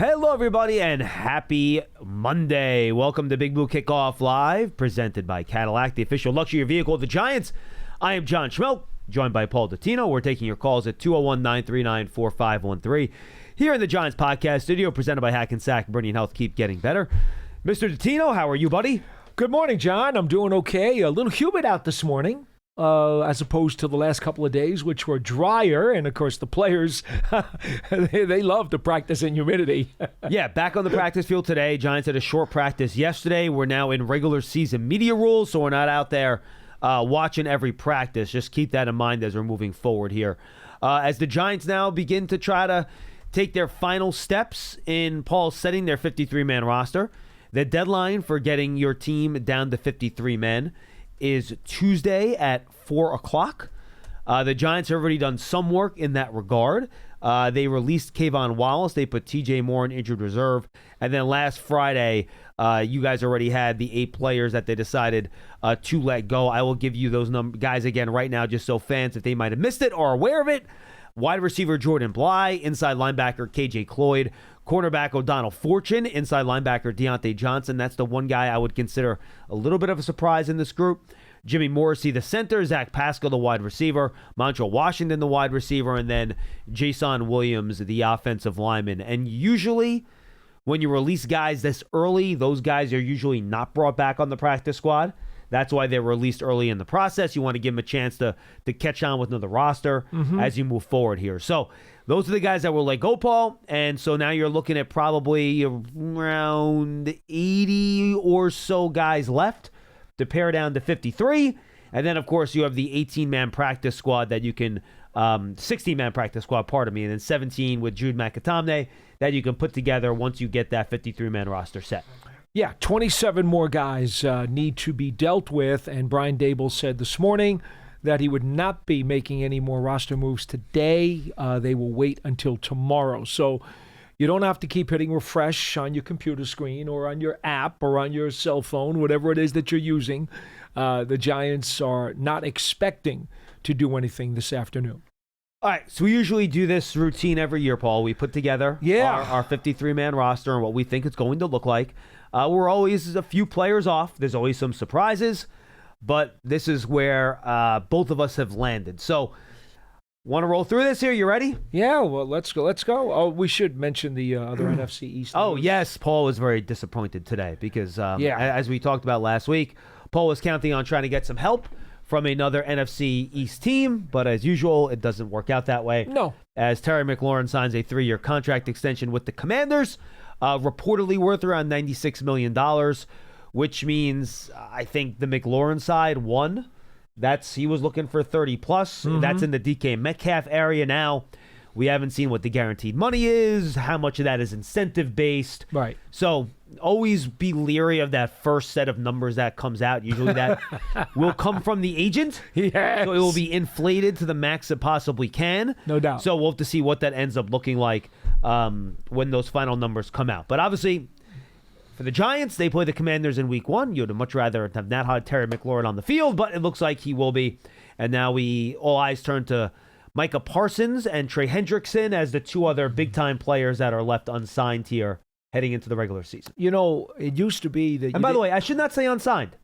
Hello, everybody, and happy Monday. Welcome to Big Blue Kickoff Live, presented by Cadillac, the official luxury vehicle of the Giants. I am John Schmeelk, joined by Paul Dottino. We're taking your calls at 201-939-4513 here in the Giants podcast studio, presented by Hackensack. Bringing health, keep getting better. Mr. Dottino, how are you, buddy? Good morning, John. I'm doing okay. A little humid out this morning. As opposed to the last couple of days, which were drier. And, of course, the players, they love to practice in humidity. Yeah, back on the practice field today. Giants had a short practice yesterday. We're now in regular season media rules, so we're not out there watching every practice. Just keep that in mind as we're moving forward here. As the Giants now begin to try to take their final steps in Paul setting their 53-man roster, the deadline for getting your team down to 53 men is Tuesday at 4 o'clock. The Giants have already done some work in that regard. They released Kayvon Wallace. They put TJ Moore in injured reserve. And then last Friday, you guys already had the 8 players that they decided to let go. I will give you those guys again right now, just so fans, if they might have missed it or are aware of it. Wide receiver Jordan Bly, inside linebacker KJ Cloyd, cornerback O'Donnell Fortune, inside linebacker Deontay Johnson. That's the one guy I would consider a little bit of a surprise in this group. Jimmy Morrissey, the center, Zach Pascal, the wide receiver, Montrell Washington, the wide receiver, and then Jason Williams, the offensive lineman. And usually when you release guys this early, those guys are usually not brought back on the practice squad. That's why they're released early in the process. You want to give them a chance to catch on with another roster as you move forward here. So those are the guys that were let go, Paul. And so now you're looking at probably around 80 or so guys left to pare down to 53. And then, of course, you have the 18-man practice squad that you can, 16-man practice squad, and then 17 with Jude McAtomney that you can put together once you get that 53-man roster set. Yeah, 27 more guys need to be dealt with, and Brian Daboll said this morning that he would not be making any more roster moves today. They will wait until tomorrow. So you don't have to keep hitting refresh on your computer screen or on your app or on your cell phone, whatever it is that you're using. The Giants are not expecting to do anything this afternoon. All right, so we usually do this routine every year, Paul. We put together our 53-man roster and what we think it's going to look like. We're always a few players off. There's always some surprises, but this is where both of us have landed. So, want to roll through this here? You ready? Yeah, well, let's go. Oh, we should mention the other NFC East. Oh, yes. Paul was very disappointed today because, as we talked about last week, Paul was counting on trying to get some help from another NFC East team, but as usual, it doesn't work out that way. No. As Terry McLaurin signs a 3-year contract extension with the Commanders, reportedly worth around $96 million, which means I think the McLaurin side won. He was looking for 30 plus. That's in the DK Metcalf area now. We haven't seen what the guaranteed money is, how much of that is incentive based. Right. So always be leery of that first set of numbers that comes out. Usually that will come from the agent. Yes. So it will be inflated to the max it possibly can. No doubt. So we'll have to see what that ends up looking like when those final numbers come out. But obviously, for the Giants, they play the Commanders in Week 1. You'd much rather have not had Terry McLaurin on the field, but it looks like he will be. And now all eyes turn to Micah Parsons and Trey Hendrickson as the 2 other big-time players that are left unsigned here heading into the regular season. You know, it used to be that... And by the way, I should not say unsigned.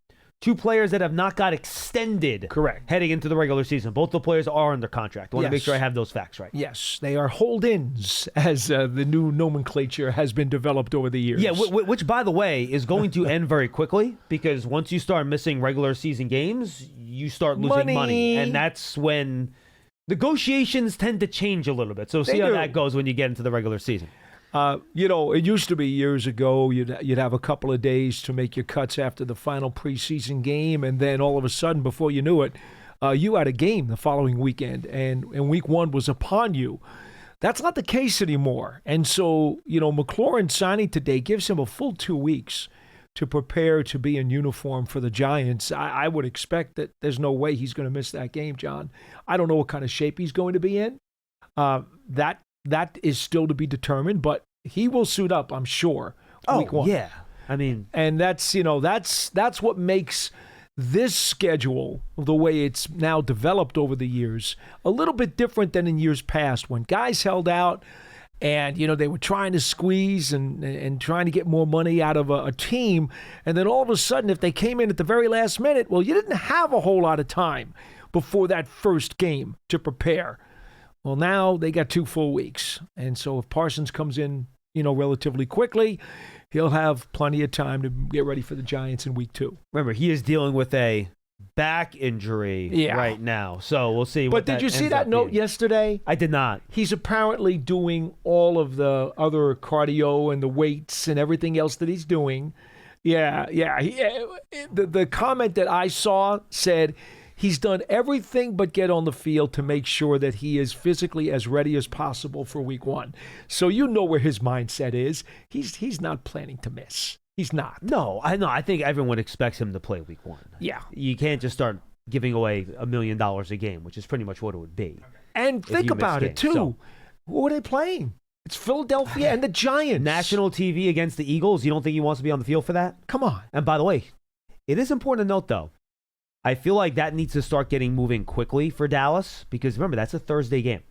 2 players that have not got extended. Correct. Heading into the regular season. Both the players are under contract. I want to make sure I have those facts right. Yes, they are hold-ins, as the new nomenclature has been developed over the years. Yeah, which, by the way, is going to end very quickly because once you start missing regular season games, you start losing money. And that's when negotiations tend to change a little bit. So see how that goes when you get into the regular season. You know, it used to be years ago, you'd have a couple of days to make your cuts after the final preseason game, and then all of a sudden, before you knew it, you had a game the following weekend, and Week 1 was upon you. That's not the case anymore. And so, you know, McLaurin signing today gives him a full 2 weeks to prepare to be in uniform for the Giants. I would expect that there's no way he's going to miss that game, John. I don't know what kind of shape he's going to be in. That is still to be determined, but he will suit up, I'm sure, Week 1. Yeah. I mean, and that's what makes this schedule, the way it's now developed over the years, a little bit different than in years past when guys held out And, they were trying to squeeze and trying to get more money out of a team. And then all of a sudden, if they came in at the very last minute, well, you didn't have a whole lot of time before that first game to prepare. Well, now they got 2 full weeks. And so if Parsons comes in, relatively quickly, he'll have plenty of time to get ready for the Giants in week 2. Remember, he is dealing with a back injury right now. So we'll see. But did you see that note yesterday? I did not. He's apparently doing all of the other cardio and the weights and everything else that he's doing. Yeah. The comment that I saw said he's done everything but get on the field to make sure that he is physically as ready as possible for week 1. So where his mindset is. He's not planning to miss. He's not. No, I think everyone expects him to play week 1. Yeah. You can't just start giving away $1 million a game, which is pretty much what it would be. And think about it, too. So, who are they playing? It's Philadelphia and the Giants. National TV against the Eagles. You don't think he wants to be on the field for that? Come on. And by the way, it is important to note, though, I feel like that needs to start getting moving quickly for Dallas because, remember, that's a Thursday game.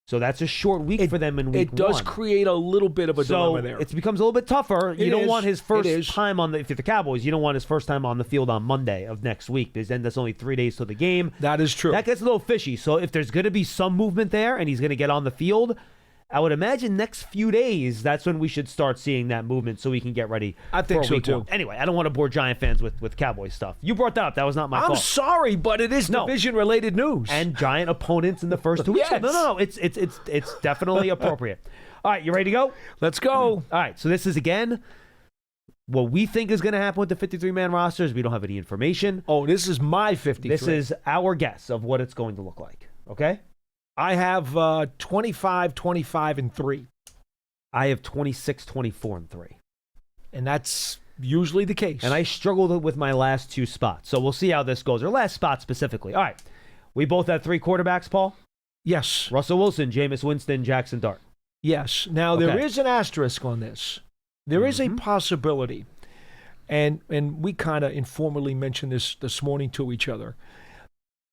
So that's a short week for them in week 1. It does create a little bit of a dilemma there. It becomes a little bit tougher. You don't want his first time if you're the Cowboys, you don't want his first time on the field on Monday of next week because then that's only 3 days to the game. That is true. That gets a little fishy. So if there's going to be some movement there and he's going to get on the field, I would imagine next few days, that's when we should start seeing that movement so we can get ready for so week too. 1. Anyway, I don't want to bore Giant fans with Cowboys stuff. You brought that up. That was not my fault. I'm sorry, but it is division-related news. And Giant opponents in the first 2 weeks. Yes. No. It's definitely appropriate. All right, you ready to go? Let's go. All right, so this is, again, what we think is going to happen with the 53-man rosters. We don't have any information. Oh, this is my 53. This is our guess of what it's going to look like, okay? I have 25, 25, and 3. I have 26, 24, and 3. And that's usually the case. And I struggled with my last 2 spots. So we'll see how this goes. Or last spot specifically. All right. We both have 3 quarterbacks, Paul? Yes. Russell Wilson, Jameis Winston, Jackson Dart. Yes. Now, there is an asterisk on this. There is a possibility. And we kind of informally mentioned this morning to each other.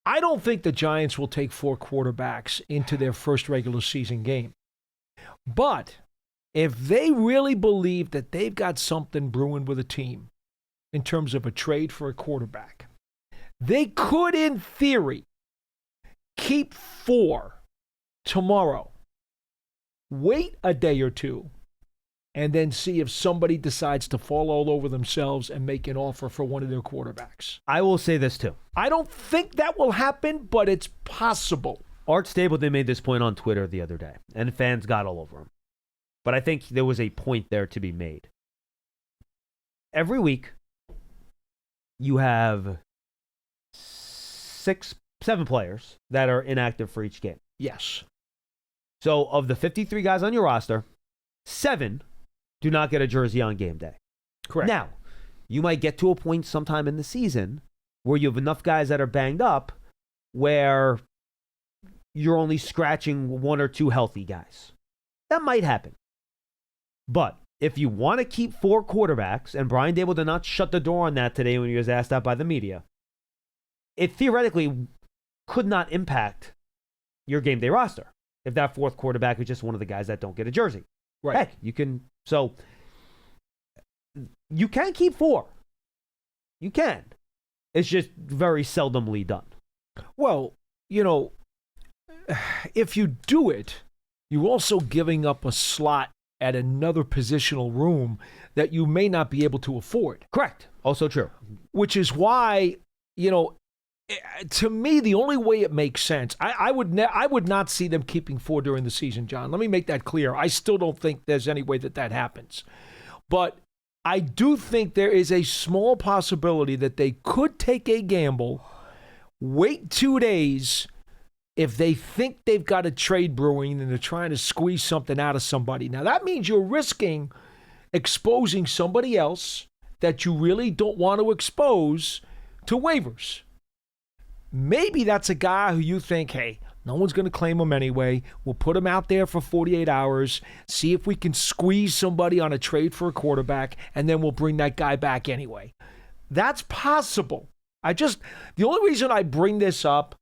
I don't think the Giants will take 4 quarterbacks into their first regular season game. But if they really believe that they've got something brewing with a team in terms of a trade for a quarterback, they could, in theory, keep 4 tomorrow, wait a day or 2, and then see if somebody decides to fall all over themselves and make an offer for one of their quarterbacks. I will say this, too. I don't think that will happen, but it's possible. Art Stapleton made this point on Twitter the other day, and fans got all over him. But I think there was a point there to be made. Every week, you have 7 players that are inactive for each game. Yes. So of the 53 guys on your roster, 7 do not get a jersey on game day. Correct. Now, you might get to a point sometime in the season where you have enough guys that are banged up where you're only scratching 1 or 2 healthy guys. That might happen. But if you want to keep 4 quarterbacks, and Brian Dable did not shut the door on that today when he was asked that by the media, it theoretically could not impact your game day roster if that 4th quarterback is just one of the guys that don't get a jersey. Right. Heck, you can keep 4. You can. It's just very seldomly done. Well, if you do it, you're also giving up a slot at another positional room that you may not be able to afford. Correct. Also true. Which is why, to me, the only way it makes sense, I would not see them keeping 4 during the season, John. Let me make that clear. I still don't think there's any way that happens. But I do think there is a small possibility that they could take a gamble, wait 2 days if they think they've got a trade brewing and they're trying to squeeze something out of somebody. Now, that means you're risking exposing somebody else that you really don't want to expose to waivers. Maybe that's a guy who you think, hey, no one's going to claim him anyway. We'll put him out there for 48 hours, see if we can squeeze somebody on a trade for a quarterback, and then we'll bring that guy back anyway. That's possible. The only reason I bring this up,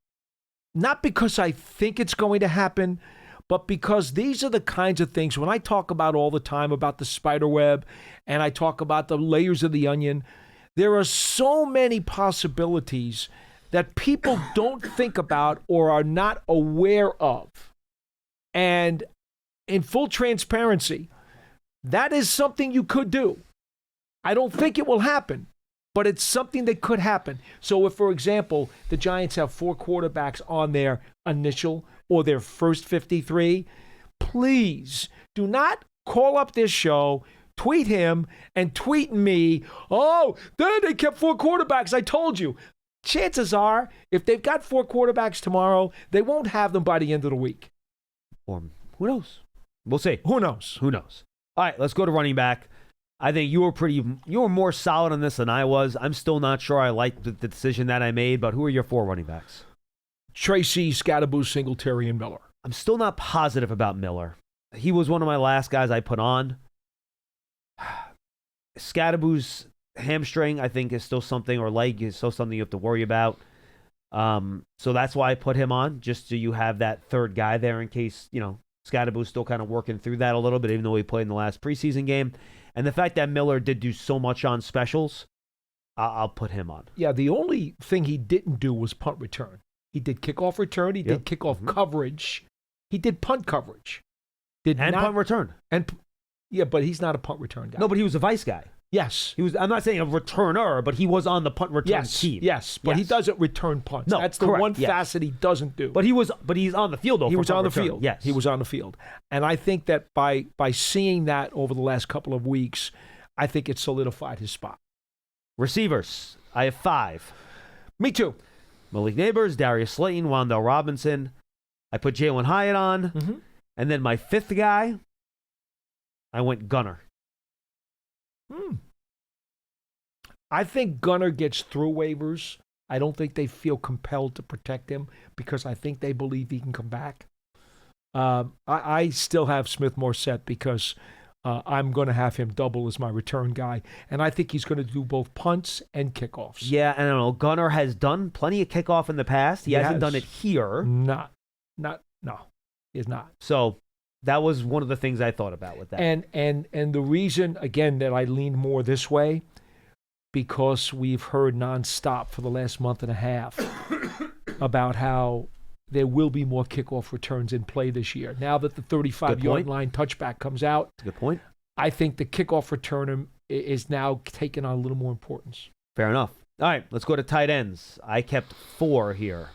not because I think it's going to happen, but because these are the kinds of things when I talk about all the time about the spider web and I talk about the layers of the onion, there are so many possibilities that people don't think about or are not aware of. And in full transparency, that is something you could do. I don't think it will happen, but it's something that could happen. So if, for example, the Giants have 4 quarterbacks on their initial or their first 53, please do not call up this show, tweet him, and tweet me, oh, they kept 4 quarterbacks, I told you. Chances are, if they've got 4 quarterbacks tomorrow, they won't have them by the end of the week. Or who knows? We'll see. Who knows? Who knows? All right, let's go to running back. I think you were more solid on this than I was. I'm still not sure I like the decision that I made, but who are your 4 running backs? Tracy, Scadaboo, Singletary, and Miller. I'm still not positive about Miller. He was one of my last guys I put on. Scadaboo's hamstring, I think, is still something, or leg is still something you have to worry about. So that's why I put him on, just so you have that third guy there in case, Scadaboo's still kind of working through that a little bit, even though he played in the last preseason game. And the fact that Miller did do so much on specials, I'll put him on. Yeah, the only thing he didn't do was punt return. He did kickoff return. He did kickoff coverage. He did punt coverage. Punt return. Yeah, but he's not a punt return guy. No, but he was a vice guy. Yes. I'm not saying a returner, but he was on the punt return team. Yes, but he doesn't return punts. No, that's the one facet he doesn't do. But he's on the field, though. He was on the return. field. Yes. He was on the field. And I think that by seeing that over the last couple of weeks, I think it solidified his spot. Receivers, I have 5. Me too. Malik Neighbors, Darius Slayton, Wan'Dale Robinson. I put Jalen Hyatt on. Mm-hmm. And then my 5th guy, I went Gunner. I think Gunner gets through waivers. I don't think they feel compelled to protect him because I think they believe he can come back. I still have Smith Morset because I'm going to have him double as my return guy. And I think he's going to do both punts and kickoffs. Yeah, I don't know. Gunner has done plenty of kickoff in the past. He hasn't done it here. No, he has not. So that was one of the things I thought about with that. And the reason, again, that I lean more this way, because we've heard nonstop for the last month and a half about how there will be more kickoff returns in play this year. Now that the 35-yard line touchback comes out, that's a good point. I think the kickoff return is now taking on a little more importance. Fair enough. All right, let's go to tight ends. I kept 4 here.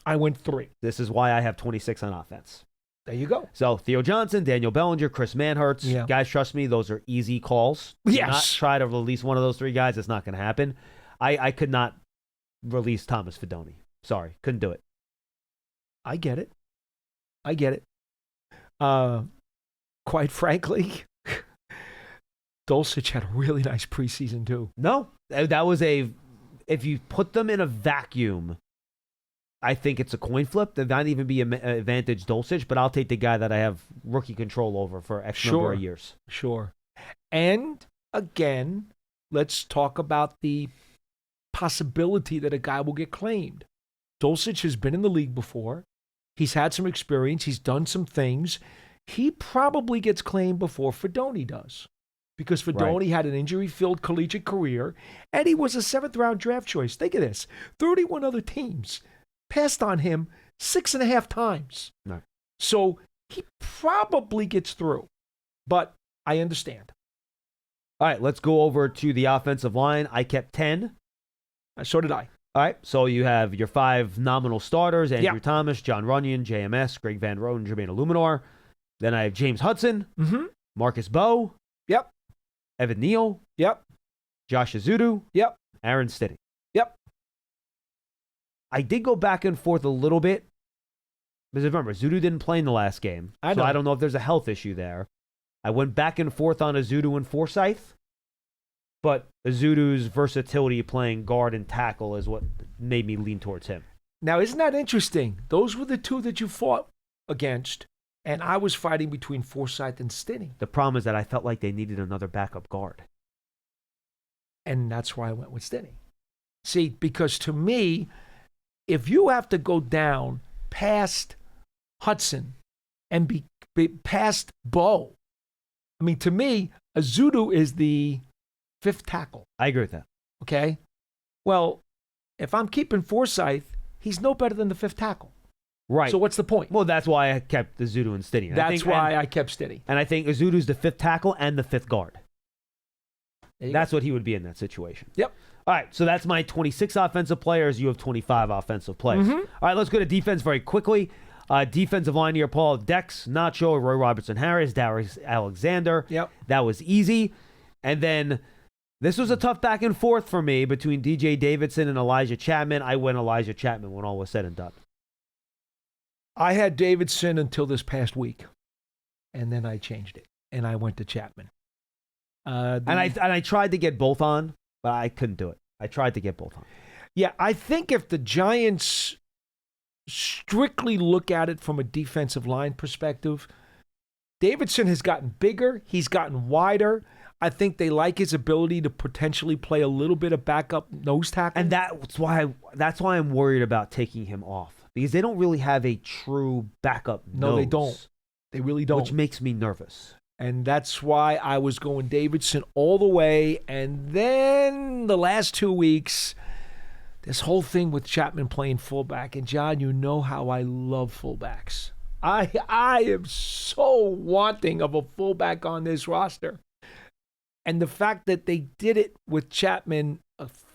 I went 3. This is why I have 26 on offense. There you go. So Theo Johnson, Daniel Bellinger, Chris Manhertz. Yeah. Guys, trust me, those are easy calls. Do Yes. not try to release one of those 3 guys. It's not going to happen. I could not release Thomas Fidone. Sorry, couldn't do it. I get it. Quite frankly, Dulcich had a really nice preseason too. No, that was if you put them in a vacuum, I think it's a coin flip. There might even be an advantage Dulcich, but I'll take the guy that I have rookie control over for X number of years. Sure. And again, let's talk about the possibility that a guy will get claimed. Dulcich has been in the league before. He's had some experience. He's done some things. He probably gets claimed before Fidone does, because Fidone had an injury-filled collegiate career, and he was a 7th-round draft choice. Think of this. 31 other teams passed on him 6.5 times. No. So he probably gets through, but I understand. All right, let's go over to the offensive line. I kept 10. So did I. All right, so you have your 5 nominal starters: Andrew Thomas, John Runyon, JMS, Greg Van Roten, Jermaine Illuminor. Then I have James Hudson, Marcus Bowe, Evan Neal, Josh Azudu, Aaron Stinney. I did go back and forth a little bit, because remember, Azudu didn't play in the last game, so I don't know if there's a health issue there. I went back and forth on Azudu and Forsythe, but Azudu's versatility playing guard and tackle is what made me lean towards him. Now, isn't that interesting? Those were the 2 that you fought against, and I was fighting between Forsythe and Stinney. The problem is that I felt like they needed another backup guard. And that's why I went with Stinney. See, because to me, if you have to go down past Hudson and be past Bo. I mean, to me, Azudu is the fifth tackle. I agree with that. Okay? Well, if I'm keeping Forsyth, he's no better than the fifth tackle. Right. So what's the point? Well, that's why I kept Azudu and Stiddy. That's why I kept Stiddy. And I think Azudu's the fifth tackle and the fifth guard. That's go. what he would be in that situation. Yep. All right, so that's my 26 offensive players. You have 25 offensive players. Mm-hmm. All right, let's go to defense very quickly. Defensive line here, Paul, Dex, Nacho, Roy Robertson-Harris, Darius Alexander. Yep. That was easy. And then this was a tough back and forth for me between DJ Davidson and Elijah Chapman. I went Elijah Chapman when all was said and done. I had Davidson until this past week, and then I changed it, and I went to Chapman. And I tried to get both on, but I couldn't do it. I tried to get both on. Yeah, I think if the Giants strictly look at it from a defensive line perspective, Davidson has gotten bigger. He's gotten wider. I think they like his ability to potentially play a little bit of backup nose tackle. And that's why I'm worried about taking him off. Because they don't really have a true backup nose. No, they don't. They really don't. Which makes me nervous. And that's why I was going Davidson all the way. And then the last 2 weeks, this whole thing with Chapman playing fullback. And, John, you know how I love fullbacks. I am so wanting of a fullback on this roster. And the fact that they did it with Chapman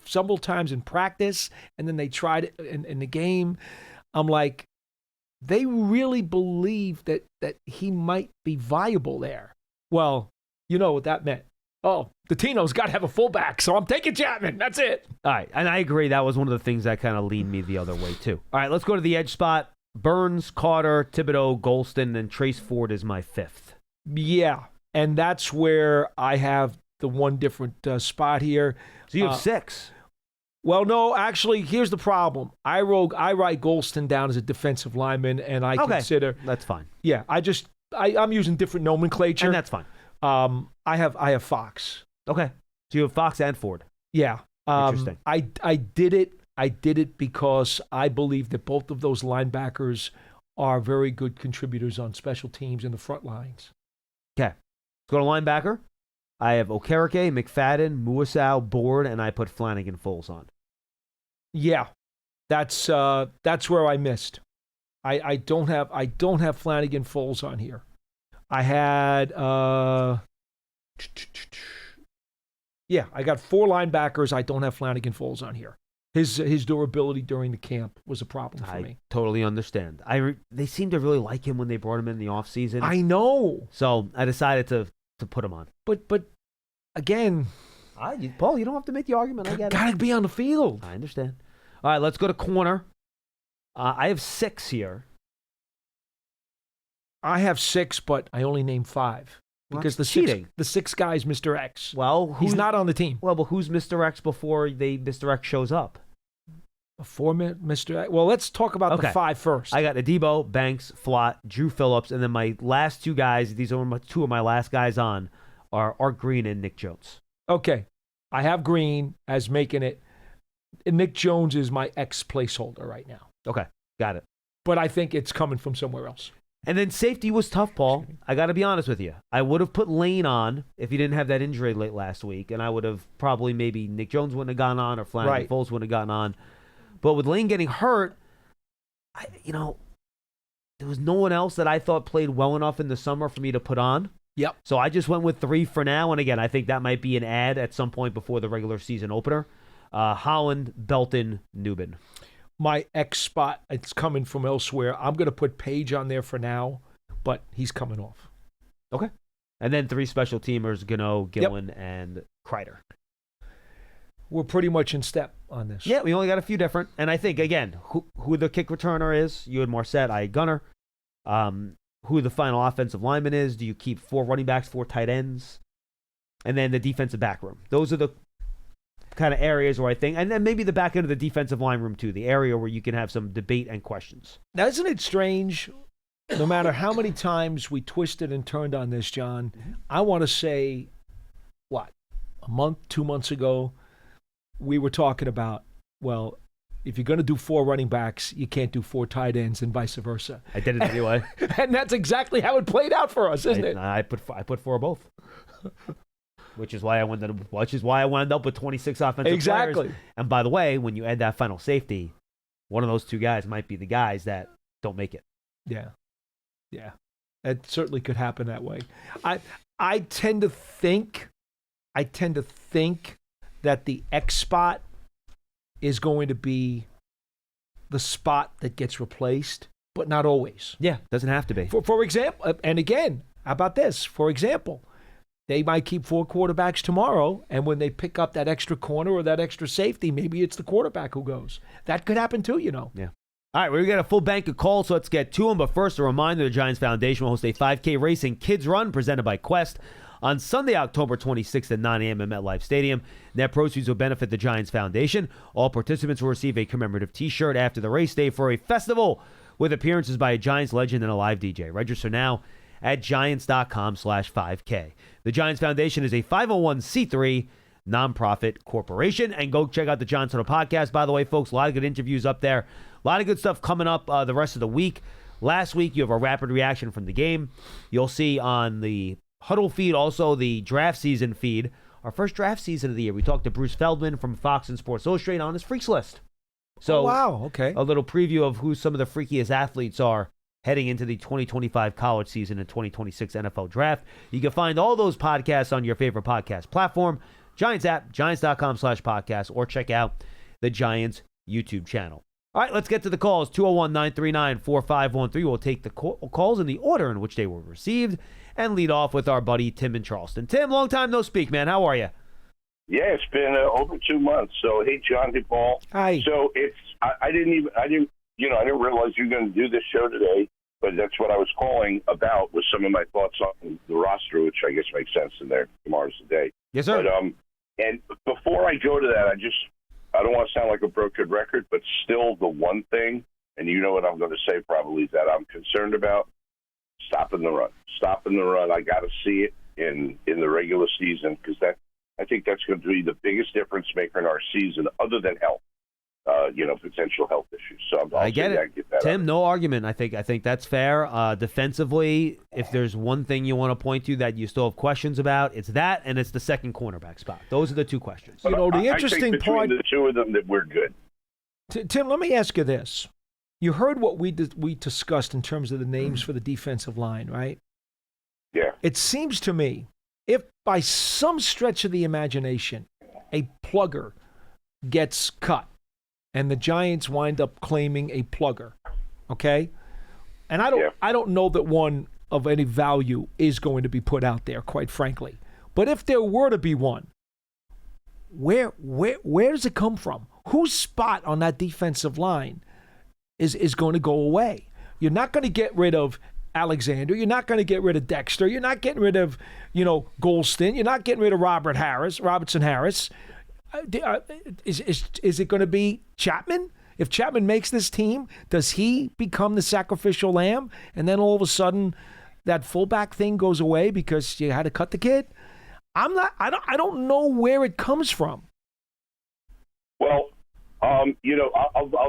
several times in practice, and then they tried it in the game, I'm like, they really believe that he might be viable there. Well, you know what that meant. Oh, Dottino's got to have a fullback, so I'm taking Chapman. That's it. All right, and I agree. That was one of the things that kind of leaned me the other way, too. All right, let's go to the edge spot. Burns, Carter, Thibodeau, Golston, and Trace Ford is my fifth. Yeah, and that's where I have the one different spot here. So you have six. Well, no, actually, here's the problem. I write Golston down as a defensive lineman, and I consider that's fine. Yeah, I'm using different nomenclature, and that's fine. I have Fox. Okay, so you have Fox and Ford. Yeah, interesting. I did it. I did it because I believe that both of those linebackers are very good contributors on special teams in the front lines. Okay, let's go to linebacker. I have Okereke, McFadden, Muasau, Board, and I put Flanagan Foles on. Yeah, that's where I missed. I don't have Flanagan Foles on here. I had I got four linebackers. I don't have Flanagan Foles on here. His durability during the camp was a problem for me. I totally understand. They seemed to really like him when they brought him in the offseason. I know. So I decided to put him on. But again, Paul, you don't have to make the argument. I get it. Gotta be on the field. I understand. All right, let's go to corner. I have six here. I have six, but I only named five. Because the six guy's Mr. X. Well, he's not on the team. Well, but who's Mr. X before Mr. X shows up? Before Mr. X? Well, let's talk about the five first. I got Adebo, Banks, Flott, Drew Phillips, and then my last two guys, these are two of my last guys on, are Art Green and Nick Jones. Okay. I have Green as making it. And Nick Jones is my X placeholder right now. Okay. Got it. But I think it's coming from somewhere else. And then safety was tough, Paul. I got to be honest with you. I would have put Lane on if he didn't have that injury late last week, and I would have probably maybe Nick Jones wouldn't have gone on or Flanagan Foles wouldn't have gotten on. But with Lane getting hurt, there was no one else that I thought played well enough in the summer for me to put on. Yep. So I just went with three for now. And again, I think that might be an ad at some point before the regular season opener. Holland, Belton, Newbin. My X spot, it's coming from elsewhere. I'm going to put Page on there for now, but he's coming off. Okay. And then three special teamers, Gano, Gillen, and Kreider. We're pretty much in step on this. Yeah, we only got a few different. And I think, again, who the kick returner is, you had Morissette, I had Gunner. Who the final offensive lineman is. Do you keep four running backs, four tight ends? And then the defensive back room. Those are the kind of areas where I think, and then maybe the back end of the defensive line room too, the area where you can have some debate and questions. Now, isn't it strange, no matter how many times we twisted and turned on this, John, I want to say, a month, 2 months ago, we were talking about, well, if you're going to do 4 running backs, you can't do 4 tight ends and vice versa. I did it anyway. And that's exactly how it played out for us, isn't it? I put 4 of both. Which is why I wound up with 26 offensive players. And by the way, when you add that final safety, one of those 2 guys might be the guys that don't make it. Yeah. It certainly could happen that way. I tend to think that the X spot is going to be the spot that gets replaced, but not always. Yeah, doesn't have to be. For example, and again, how about this? For example, they might keep 4 quarterbacks tomorrow, and when they pick up that extra corner or that extra safety, maybe it's the quarterback who goes. That could happen too, Yeah. All right, we've got a full bank of calls, so let's get to them. But first, a reminder, the Giants Foundation will host a 5K racing kids run presented by Quest on Sunday, October 26th at 9 a.m. at MetLife Stadium. Net proceeds will benefit the Giants Foundation. All participants will receive a commemorative T-shirt after the race day for a festival with appearances by a Giants legend and a live DJ. Register now at giants.com/5K. The Giants Foundation is a 501c3 nonprofit corporation. And go check out the Giants Huddle podcast, by the way, folks. A lot of good interviews up there. A lot of good stuff coming up the rest of the week. Last week, you have a rapid reaction from the game. You'll see on the Huddle feed, also the draft season feed, our first draft season of the year. We talked to Bruce Feldman from Fox and Sports Illustrated on his Freaks list. So, wow, okay. A little preview of who some of the freakiest athletes are heading into the 2025 college season and 2026 NFL draft. You can find all those podcasts on your favorite podcast platform, Giants app, giants.com/podcast, or check out the Giants YouTube channel. All right, let's get to the calls. 201-939-4513. We'll take the calls in the order in which they were received and lead off with our buddy Tim in Charleston. Tim, long time no speak, man. How are you? Yeah, it's been over 2 months. So, hey, John, hey, Paul. Hi. So I didn't realize you were going to do this show today, but that's what I was calling about was some of my thoughts on the roster, which I guess makes sense in there. Tomorrow's the day. Yes, sir. But, and before I go to that, I don't want to sound like a broken record, but still the one thing, and you know what I'm going to say probably, that I'm concerned about, stopping the run. Stopping the run. I got to see it in the regular season because I think that's going to be the biggest difference maker in our season other than health, potential health issues. So I get it. Tim, no argument. I think that's fair. Defensively, if there's one thing you want to point to that you still have questions about, it's that, and it's the second cornerback spot. Those are the 2 questions. The interesting I think part, the 2 of them, that we're good. Tim, let me ask you this. You heard what we discussed in terms of the names for the defensive line, right? Yeah. It seems to me, if by some stretch of the imagination, a plugger gets cut and the Giants wind up claiming a plugger, okay? And I don't know that one of any value is going to be put out there, quite frankly. But if there were to be one, where does it come from? Whose spot on that defensive line is going to go away? You're not going to get rid of Alexander. You're not going to get rid of Dexter. You're not getting rid of, Golston. You're not getting rid of Robertson Harris. Is it going to be Chapman? If Chapman makes this team, does he become the sacrificial lamb? And then all of a sudden, that fullback thing goes away because you had to cut the kid? I don't know where it comes from. Well, I'll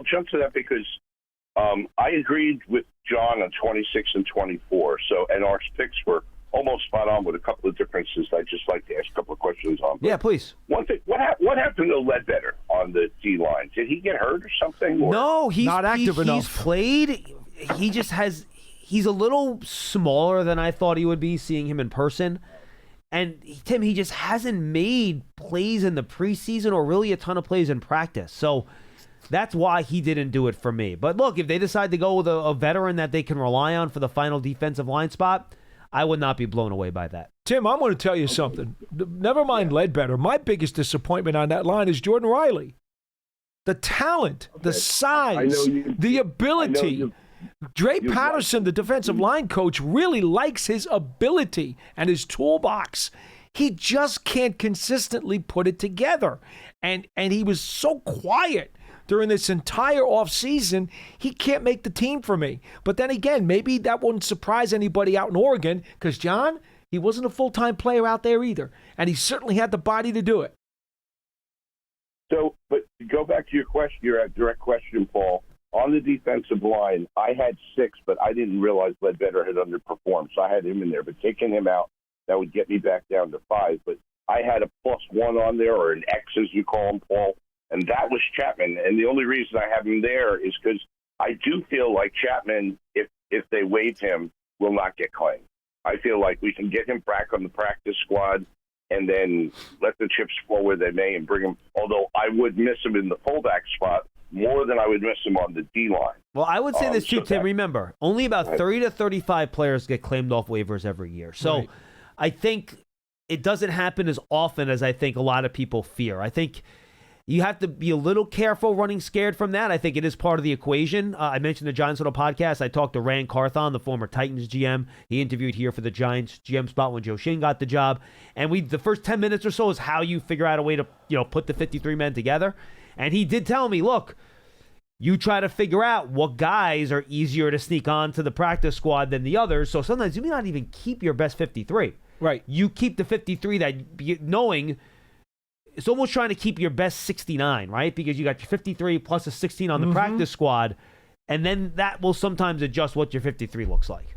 jump to that because I agreed with John on 26 and 24. So, and our picks were almost spot on with a couple of differences. I'd just like to ask a couple of questions on. Yeah, please. One thing, what happened to Ledbetter on the D line? Did he get hurt or something? Or? No, he's not active enough. He's played. He's a little smaller than I thought he would be, seeing him in person. And Tim, he just hasn't made plays in the preseason or really a ton of plays in practice. So that's why he didn't do it for me. But look, if they decide to go with a veteran that they can rely on for the final defensive line spot, I would not be blown away by that. Tim, I'm going to tell you something. Never mind Ledbetter. My biggest disappointment on that line is Jordan Riley. The talent, the size, the ability. Dre Patterson, the defensive line coach, really likes his ability and his toolbox. He just can't consistently put it together. And he was so quiet during this entire offseason, he can't make the team for me. But then again, maybe that wouldn't surprise anybody out in Oregon because, John, he wasn't a full-time player out there either. And he certainly had the body to do it. So, but to go back to your question, your direct question, Paul, on the defensive line, I had 6, but I didn't realize Ledbetter had underperformed, so I had him in there. But taking him out, that would get me back down to 5. But I had a +1 on there, or an X as you call him, Paul, and that was Chapman. And the only reason I have him there is because I do feel like Chapman, if they waive him, will not get claimed. I feel like we can get him back on the practice squad and then let the chips fall where they may and bring him, although I would miss him in the fullback spot more than I would miss him on the D-line. Well, I would say this too, so Tim. Remember, only about 30 to 35 players get claimed off waivers every year. So Right. I think it doesn't happen as often as I think a lot of people fear. I think you have to be a little careful running scared from that. I think it is part of the equation. I mentioned the Giants Little podcast. I talked to Rand Carthon, the former Titans GM. He interviewed here for the Giants GM spot when Joe Shin got the job. And the first 10 minutes or so is how you figure out a way to, put the 53 men together. And he did tell me, look, you try to figure out what guys are easier to sneak onto the practice squad than the others. So sometimes you may not even keep your best 53. Right. You keep the 53 that knowing it's almost trying to keep your best 69, right? Because you got your 53 plus a 16 on the practice squad, and then that will sometimes adjust what your 53 looks like.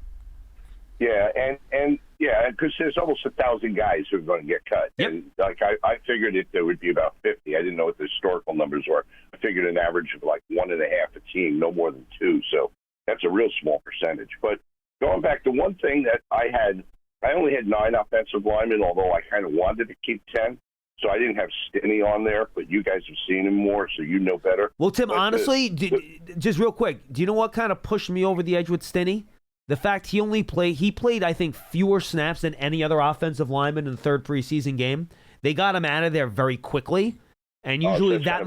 Yeah, and because there's almost 1,000 guys who are going to get cut. Yep. And I figured there would be about 50. I didn't know what the historical numbers were. I figured an average of like 1.5 a team, no more than 2. So that's a real small percentage. But going back to one thing that I only had 9 offensive linemen, although I kind of wanted to keep 10. So I didn't have Stinney on there, but you guys have seen him more, so you know better. Well, Tim, honestly, just real quick, do you know what kind of pushed me over the edge with Stinney? The fact he played, I think, fewer snaps than any other offensive lineman in the third preseason game. They got him out of there very quickly, and usually that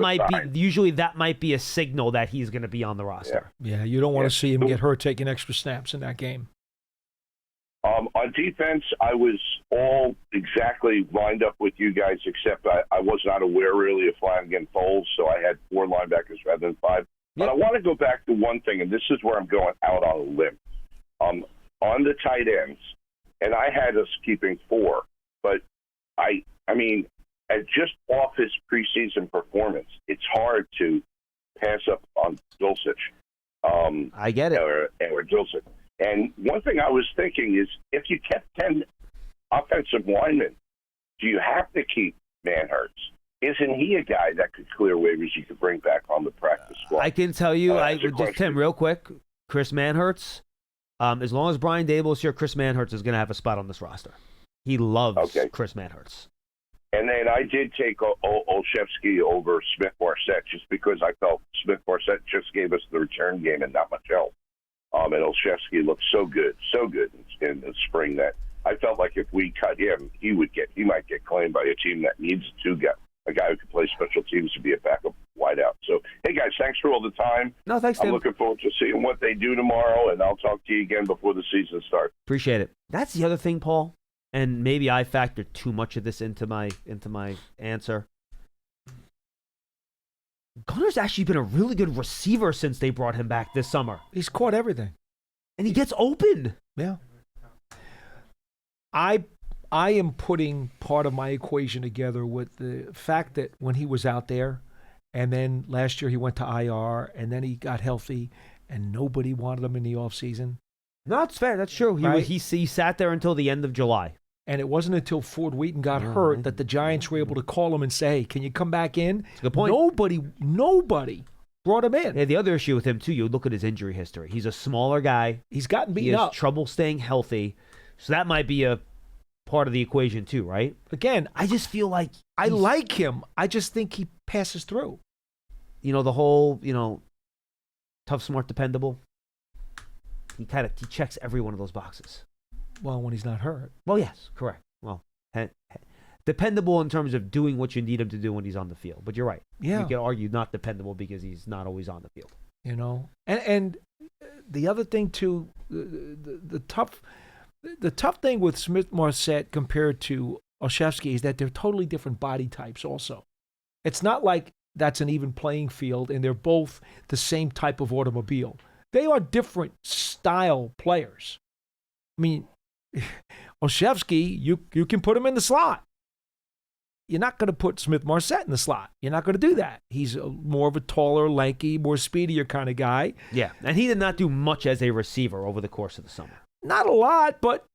might be a signal that he's going to be on the roster. Yeah, you don't want to see him get hurt taking extra snaps in that game. On defense, I was all exactly lined up with you guys, except I was not aware really of Flanagan Foles, so I had 4 linebackers rather than 5. But I want to go back to one thing, and this is where I'm going out on a limb. On the tight ends, and I had us keeping 4, but I mean, just off his preseason performance, it's hard to pass up on Dulcich. I get it. Or Dulcich. And one thing I was thinking is, if you kept 10 offensive linemen, do you have to keep Manhurts? Isn't he a guy that could clear waivers you could bring back on the practice squad? I can tell you, just Tim, real quick, Chris Manhurts, as long as Brian Dable is here, Chris Manhurts is going to have a spot on this roster. He loves Chris Manhurts. And then I did take Olszewski over Smith-Marset just because I felt Smith-Marset just gave us the return game and not much else. And Olszewski looked so good in the spring that I felt like if we cut him, he might get claimed by a team that needs a guy who can play special teams to be a backup wideout. So, hey guys, thanks for all the time. No, thanks, Tim. I'm looking forward to seeing what they do tomorrow, and I'll talk to you again before the season starts. Appreciate it. That's the other thing, Paul, and maybe I factored too much of this into my answer. Gunner's actually been a really good receiver since they brought him back this summer. He's caught everything. And he gets open. Yeah. I am putting part of my equation together with the fact that when he was out there, and then last year he went to IR, and then he got healthy, and nobody wanted him in the offseason. No, that's fair. That's true. He sat there until the end of July. And it wasn't until Ford Wheaton got hurt that the Giants were able to call him and say, hey, can you come back in? That's a good point. Nobody brought him in. Yeah, the other issue with him, too, you look at his injury history. He's a smaller guy. He's gotten beaten up. He has up. trouble staying healthy. So that might be a part of the equation, too, right? Again, I just feel like I like him. I just think he passes through. The whole, tough, smart, dependable. He checks every one of those boxes. Well, when he's not hurt. Well, yes, correct. Well, dependable in terms of doing what you need him to do when he's on the field. But you're right. Yeah. You can argue not dependable because he's not always on the field. And the other thing too, the tough thing with Smith-Marset compared to Olszewski is that they're totally different body types. Also, it's not like that's an even playing field, and they're both the same type of automobile. They are different style players. I mean, Olszewski, you can put him in the slot. you're not going to put Smith Marset in the slot. You're not going to do that. He's more of a taller, lanky, more speedier kind of guy. Yeah, and he did not do much as a receiver over the course of the summer. Not a lot, but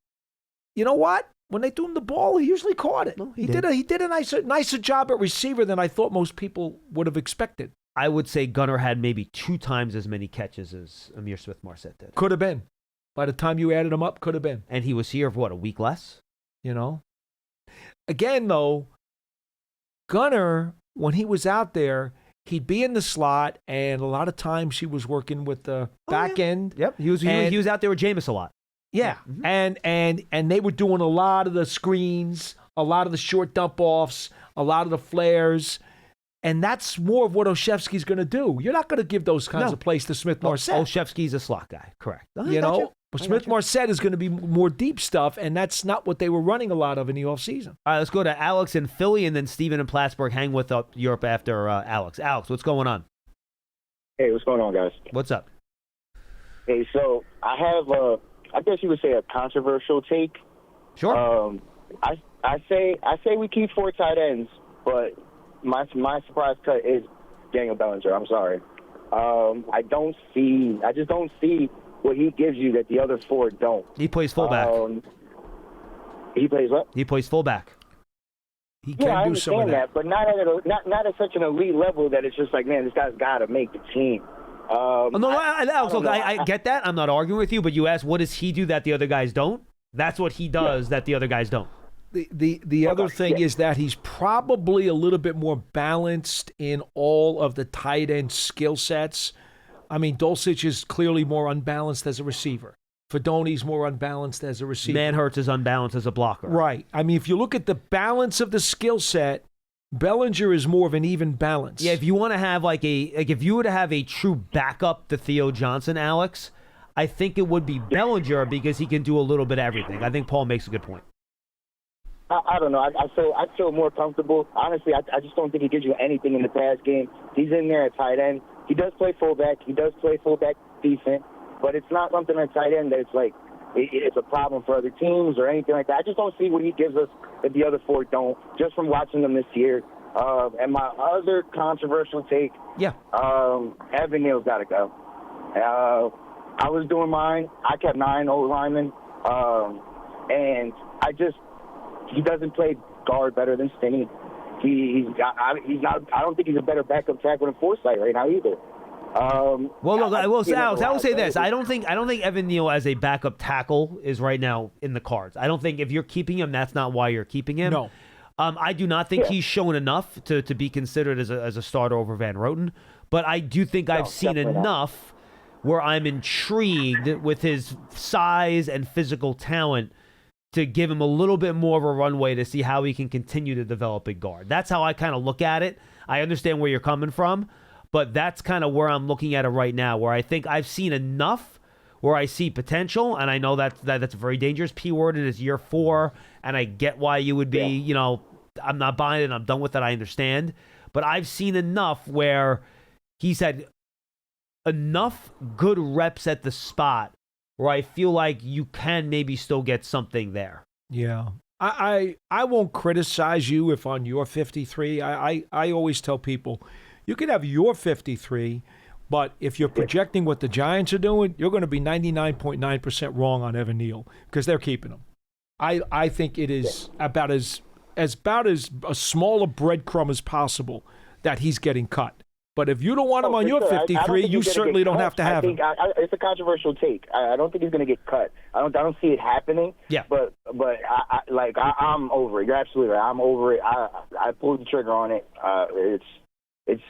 you know what? When they threw him the ball, he usually caught it. No, he did a nicer job at receiver than I thought most people would have expected. I would say Gunnar had maybe 2 times as many catches as Amir Smith Marset did. Could have been. By the time you added him up, could have been. And he was here for, what, a week less? You know? Again, though, Gunnar, when he was out there, he'd be in the slot, and a lot of times he was working with the back end. Yep, he was out there with Jameis a lot. Yeah, mm-hmm. and they were doing a lot of the screens, a lot of the short dump-offs, a lot of the flares, and that's more of what Olszewski's going to do. You're not going to give those kinds of plays to Smith Marset. Olszewski's a slot guy, correct. You know? But Smith Marset is going to be more deep stuff, and that's not what they were running a lot of in the offseason. All right, let's go to Alex in Philly, and then Steven in Plattsburgh. Hang with Europe after Alex. Alex, what's going on? Hey, what's going on, guys? What's up? Hey, so I have I guess you would say a controversial take. Sure. I say we keep 4 tight ends, but my surprise cut is Daniel Bellinger. I'm sorry. I just don't see what he gives you that the other 4 don't. He plays fullback. He plays what? He plays fullback. He can do some of that, but not at such an elite level that it's just like, man, this guy's got to make the team. Alex, look, I get that. I'm not arguing with you, but you asked, what does he do that the other guys don't? That's what he does that the other guys don't. The other thing is that he's probably a little bit more balanced in all of the tight end skill sets. I mean, Dulcich is clearly more unbalanced as a receiver. Fedoni's more unbalanced as a receiver. Manhurts is unbalanced as a blocker. Right. I mean, if you look at the balance of the skill set, Bellinger is more of an even balance. Yeah, if you want to have if you were to have a true backup to Theo Johnson, Alex, I think it would be Bellinger because he can do a little bit of everything. I think Paul makes a good point. I don't know. I feel more comfortable. Honestly, I just don't think he gives you anything in the pass game. He's in there at tight end. He does play fullback. He does play fullback decent, but it's not something at tight end that's like it's a problem for other teams or anything like that. I just don't see what he gives us that the other 4 don't, just from watching them this year. And my other controversial take, Evan Neal's got to go. I was doing mine. I kept 9 old linemen, and he doesn't play guard better than Stinney. He's not. I don't think he's a better backup tackle than Forsythe right now either. Alex, I will say this: I don't think Evan Neal as a backup tackle is right now in the cards. I don't think if you're keeping him, that's not why you're keeping him. No. I do not think he's shown enough to be considered as a starter over Van Roten, but I do think I've seen enough where I'm intrigued with his size and physical talent to give him a little bit more of a runway to see how he can continue to develop a guard. That's how I kind of look at it. I understand where you're coming from, but that's kind of where I'm looking at it right now, where I think I've seen enough where I see potential, and I know that's a very dangerous P word in his year 4, and I get why you would be, I'm not buying it and I'm done with it, I understand. But I've seen enough where he's had enough good reps at the spot where I feel like you can maybe still get something there. Yeah. I won't criticize you if on your 53. I always tell people, you can have your 53, but if you're projecting what the Giants are doing, you're going to be 99.9% wrong on Evan Neal because they're keeping him. I think it is about as a small a breadcrumb as possible that he's getting cut. But if you don't want him on your 53, you certainly don't have to have him. It's a controversial take. I don't think he's going to get cut. I don't see it happening. Yeah. But I'm over it. You're absolutely right. I'm over it. I pulled the trigger on it. It's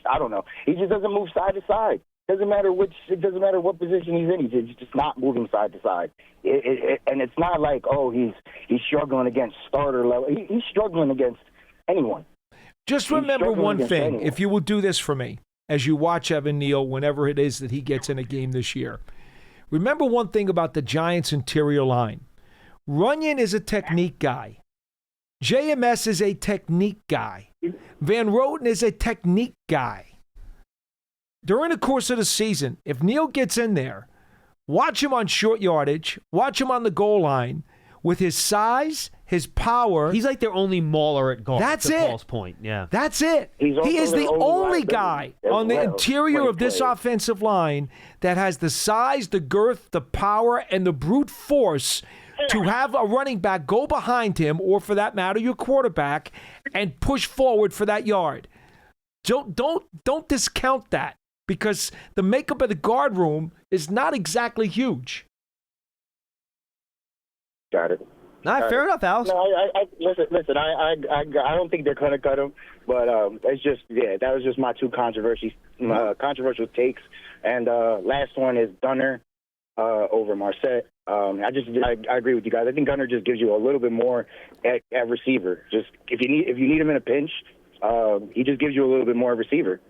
I don't know. He just doesn't move side to side. It doesn't matter what position he's in. He's just not moving side to side. And it's not like he's struggling against starter level. He's struggling against anyone. Just remember one thing, if you will do this for me, as you watch Evan Neal whenever it is that he gets in a game this year. Remember one thing about the Giants' interior line. Runyon is a technique guy. JMS is a technique guy. Van Roten is a technique guy. During the course of the season, if Neal gets in there, watch him on short yardage, watch him on the goal line with his size, his power. He's like their only mauler at guard. That's to it. Paul's point. Yeah. That's it. He's also He is their the only only liability guy as on the well interior when he of this plays. offensive line that has the size, the girth, the power, and the brute force to have a running back go behind him, or for that matter, your quarterback, and push forward for that yard. Don't discount that, because the makeup of the guard room is not exactly huge. Got it. All right, fair enough, Alex. No, I listen. I don't think they're gonna cut him, but it's just that was just my two controversial takes. And last one is Gunner over Marset. I agree with you guys. I think Gunner just gives you a little bit more at receiver. Just if you need him in a pinch, he just gives you a little bit more receiver.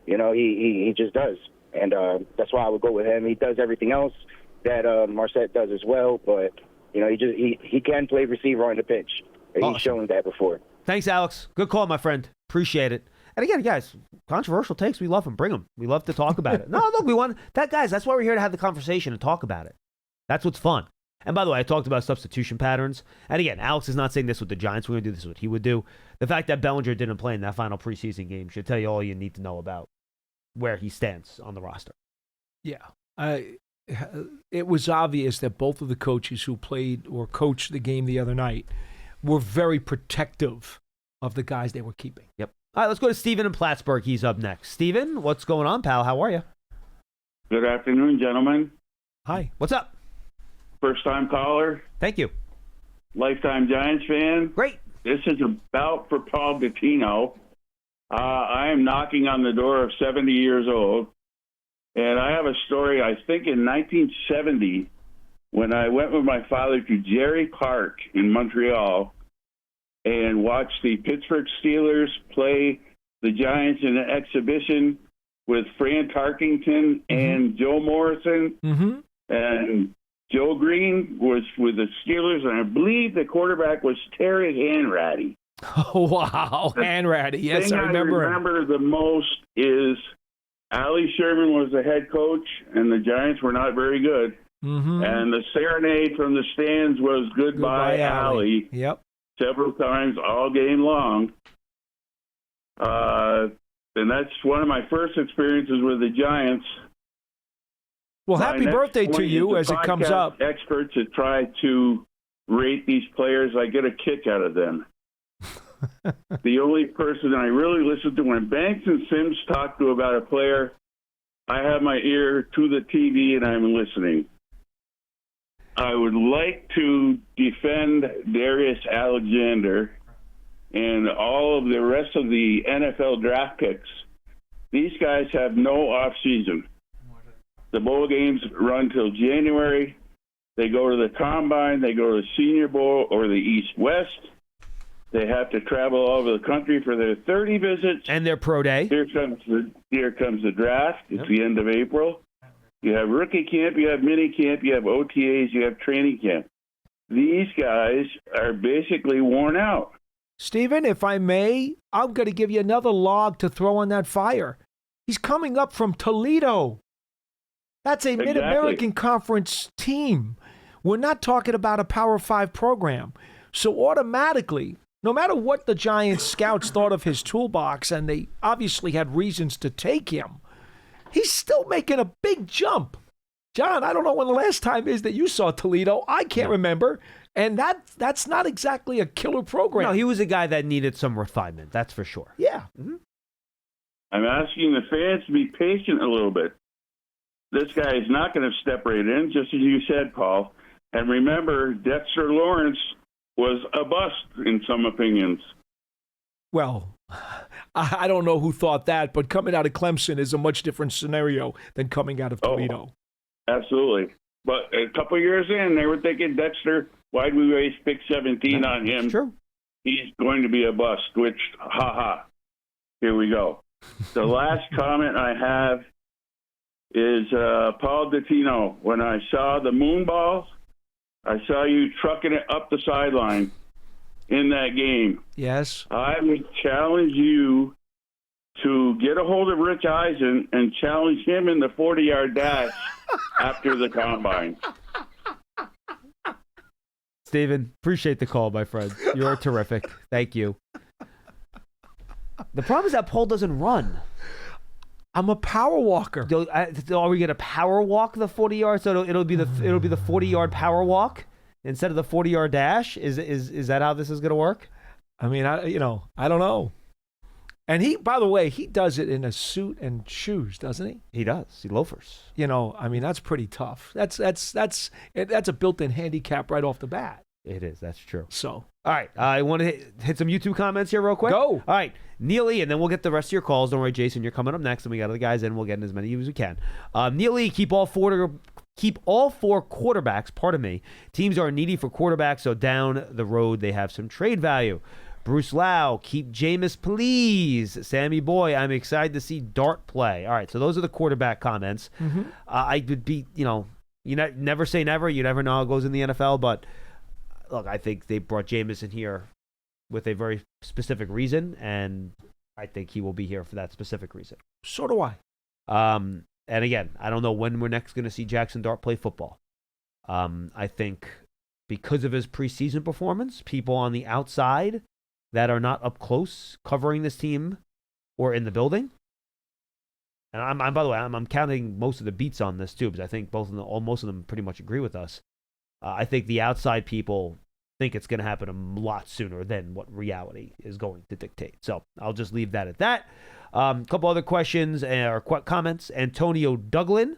You know, he just does, and that's why I would go with him. He does everything else that Marset does as well, but. You know, he can play receiver on the pitch. He's shown that before. Thanks, Alex. Good call, my friend. Appreciate it. And again, guys, controversial takes, we love them. Bring them. We love to talk about it. No, look, we want that, guys. That's why we're here to have the conversation and talk about it. That's what's fun. And by the way, I talked about substitution patterns. And again, Alex is not saying this with the Giants. We're going to do this what he would do. The fact that Bellinger didn't play in that final preseason game should tell you all you need to know about where he stands on the roster. Yeah. It was obvious that both of the coaches who played or coached the game the other night were very protective of the guys they were keeping. Yep. All right, let's go to Steven in Plattsburgh. He's up next. Steven, what's going on, pal? How are you? Good afternoon, gentlemen. Hi. What's up? First-time caller. Thank you. Lifetime Giants fan. Great. This is about for Paul Dottino. I am knocking on the door of 70 years old. And I have a story, I think in 1970, when I went with my father to Jerry Park in Montreal and watched the Pittsburgh Steelers play the Giants in an exhibition with Fran Tarkington and Joe Morrison. Mm-hmm. And Joe Green was with the Steelers, and I believe the quarterback was Terry Hanratty. Oh, wow. Hanratty. Yes, The thing I remember. I remember the most is Ali Sherman was the head coach, and the Giants were not very good. Mm-hmm. And the serenade from the stands was Goodbye, Ali. Yep. Several times all game long. And that's one of my first experiences with the Giants. Well, My happy next birthday to point you is as it comes podcast up. Experts that try to rate these players, I get a kick out of them. The only person I really listen to when Banks and Sims talk to about a player, I have my ear to the TV and I'm listening. I would like to defend Darius Alexander and all of the rest of the NFL draft picks. These guys have no off season. The bowl games run till January. They go to the Combine, they go to the Senior Bowl or the East-West. They have to travel all over the country for their 30 visits. And their pro day. Here comes the draft. It's the end of April. You have rookie camp, you have mini camp, you have OTAs, you have training camp. These guys are basically worn out. Stephen, if I may, I'm going to give you another log to throw on that fire. He's coming up from Toledo. That's a Exactly. Mid-American Conference team. We're not talking about a Power 5 program. So automatically, no matter what the Giants scouts thought of his toolbox, and they obviously had reasons to take him, he's still making a big jump. John, I don't know when the last time is that you saw Toledo. I can't remember. And that's not exactly a killer program. No, he was a guy that needed some refinement. That's for sure. Yeah. Mm-hmm. I'm asking the fans to be patient a little bit. This guy is not going to step right in, just as you said, Paul. And remember, Dexter Lawrence was a bust in some opinions. Well, I don't know who thought that, but coming out of Clemson is a much different scenario than coming out of Toledo. Absolutely. But a couple years in, they were thinking, Dexter, why'd we waste pick 17 on him? True. He's going to be a bust, which, here we go. The last comment I have is Paul Dottino. When I saw the moon balls, I saw you trucking it up the sideline in that game. Yes. I would challenge you to get a hold of Rich Eisen and challenge him in the 40-yard dash after the Combine. Steven. Appreciate the call, my friend. You're terrific. Thank you. The problem is that Paul doesn't run. I'm a power walker. Are we gonna power walk the 40 yards? So it'll be the 40-yard power walk instead of the 40-yard dash. Is that how this is gonna work? I mean, I don't know. And he, by the way, he does it in a suit and shoes, doesn't he? He does. He loafers. I mean, that's pretty tough. That's a built-in handicap right off the bat. It is. That's true. So, all right. I want to hit some YouTube comments here real quick. Go. All right. Neil E., and then we'll get the rest of your calls. Don't worry, Jason. You're coming up next, and we got other guys in. We'll get in as many as we can. Neil E., keep all four quarterbacks. Teams are needy for quarterbacks, so down the road they have some trade value. Bruce Lau, keep Jameis, please. Sammy Boy, I'm excited to see Dart play. All right, so those are the quarterback comments. Mm-hmm. I would be, you never say never. You never know how it goes in the NFL, but look, I think they brought Jameis in here with a very specific reason, and I think he will be here for that specific reason. So do I. And again, I don't know when we're next going to see Jackson Dart play football. I think because of his preseason performance, people on the outside that are not up close covering this team or in the building, and I'm by the way, I'm counting most of the beats on this too, because I think most of them pretty much agree with us. I think the outside people think it's going to happen a lot sooner than what reality is going to dictate. So I'll just leave that at that. A couple other questions or comments. Antonio Douglin,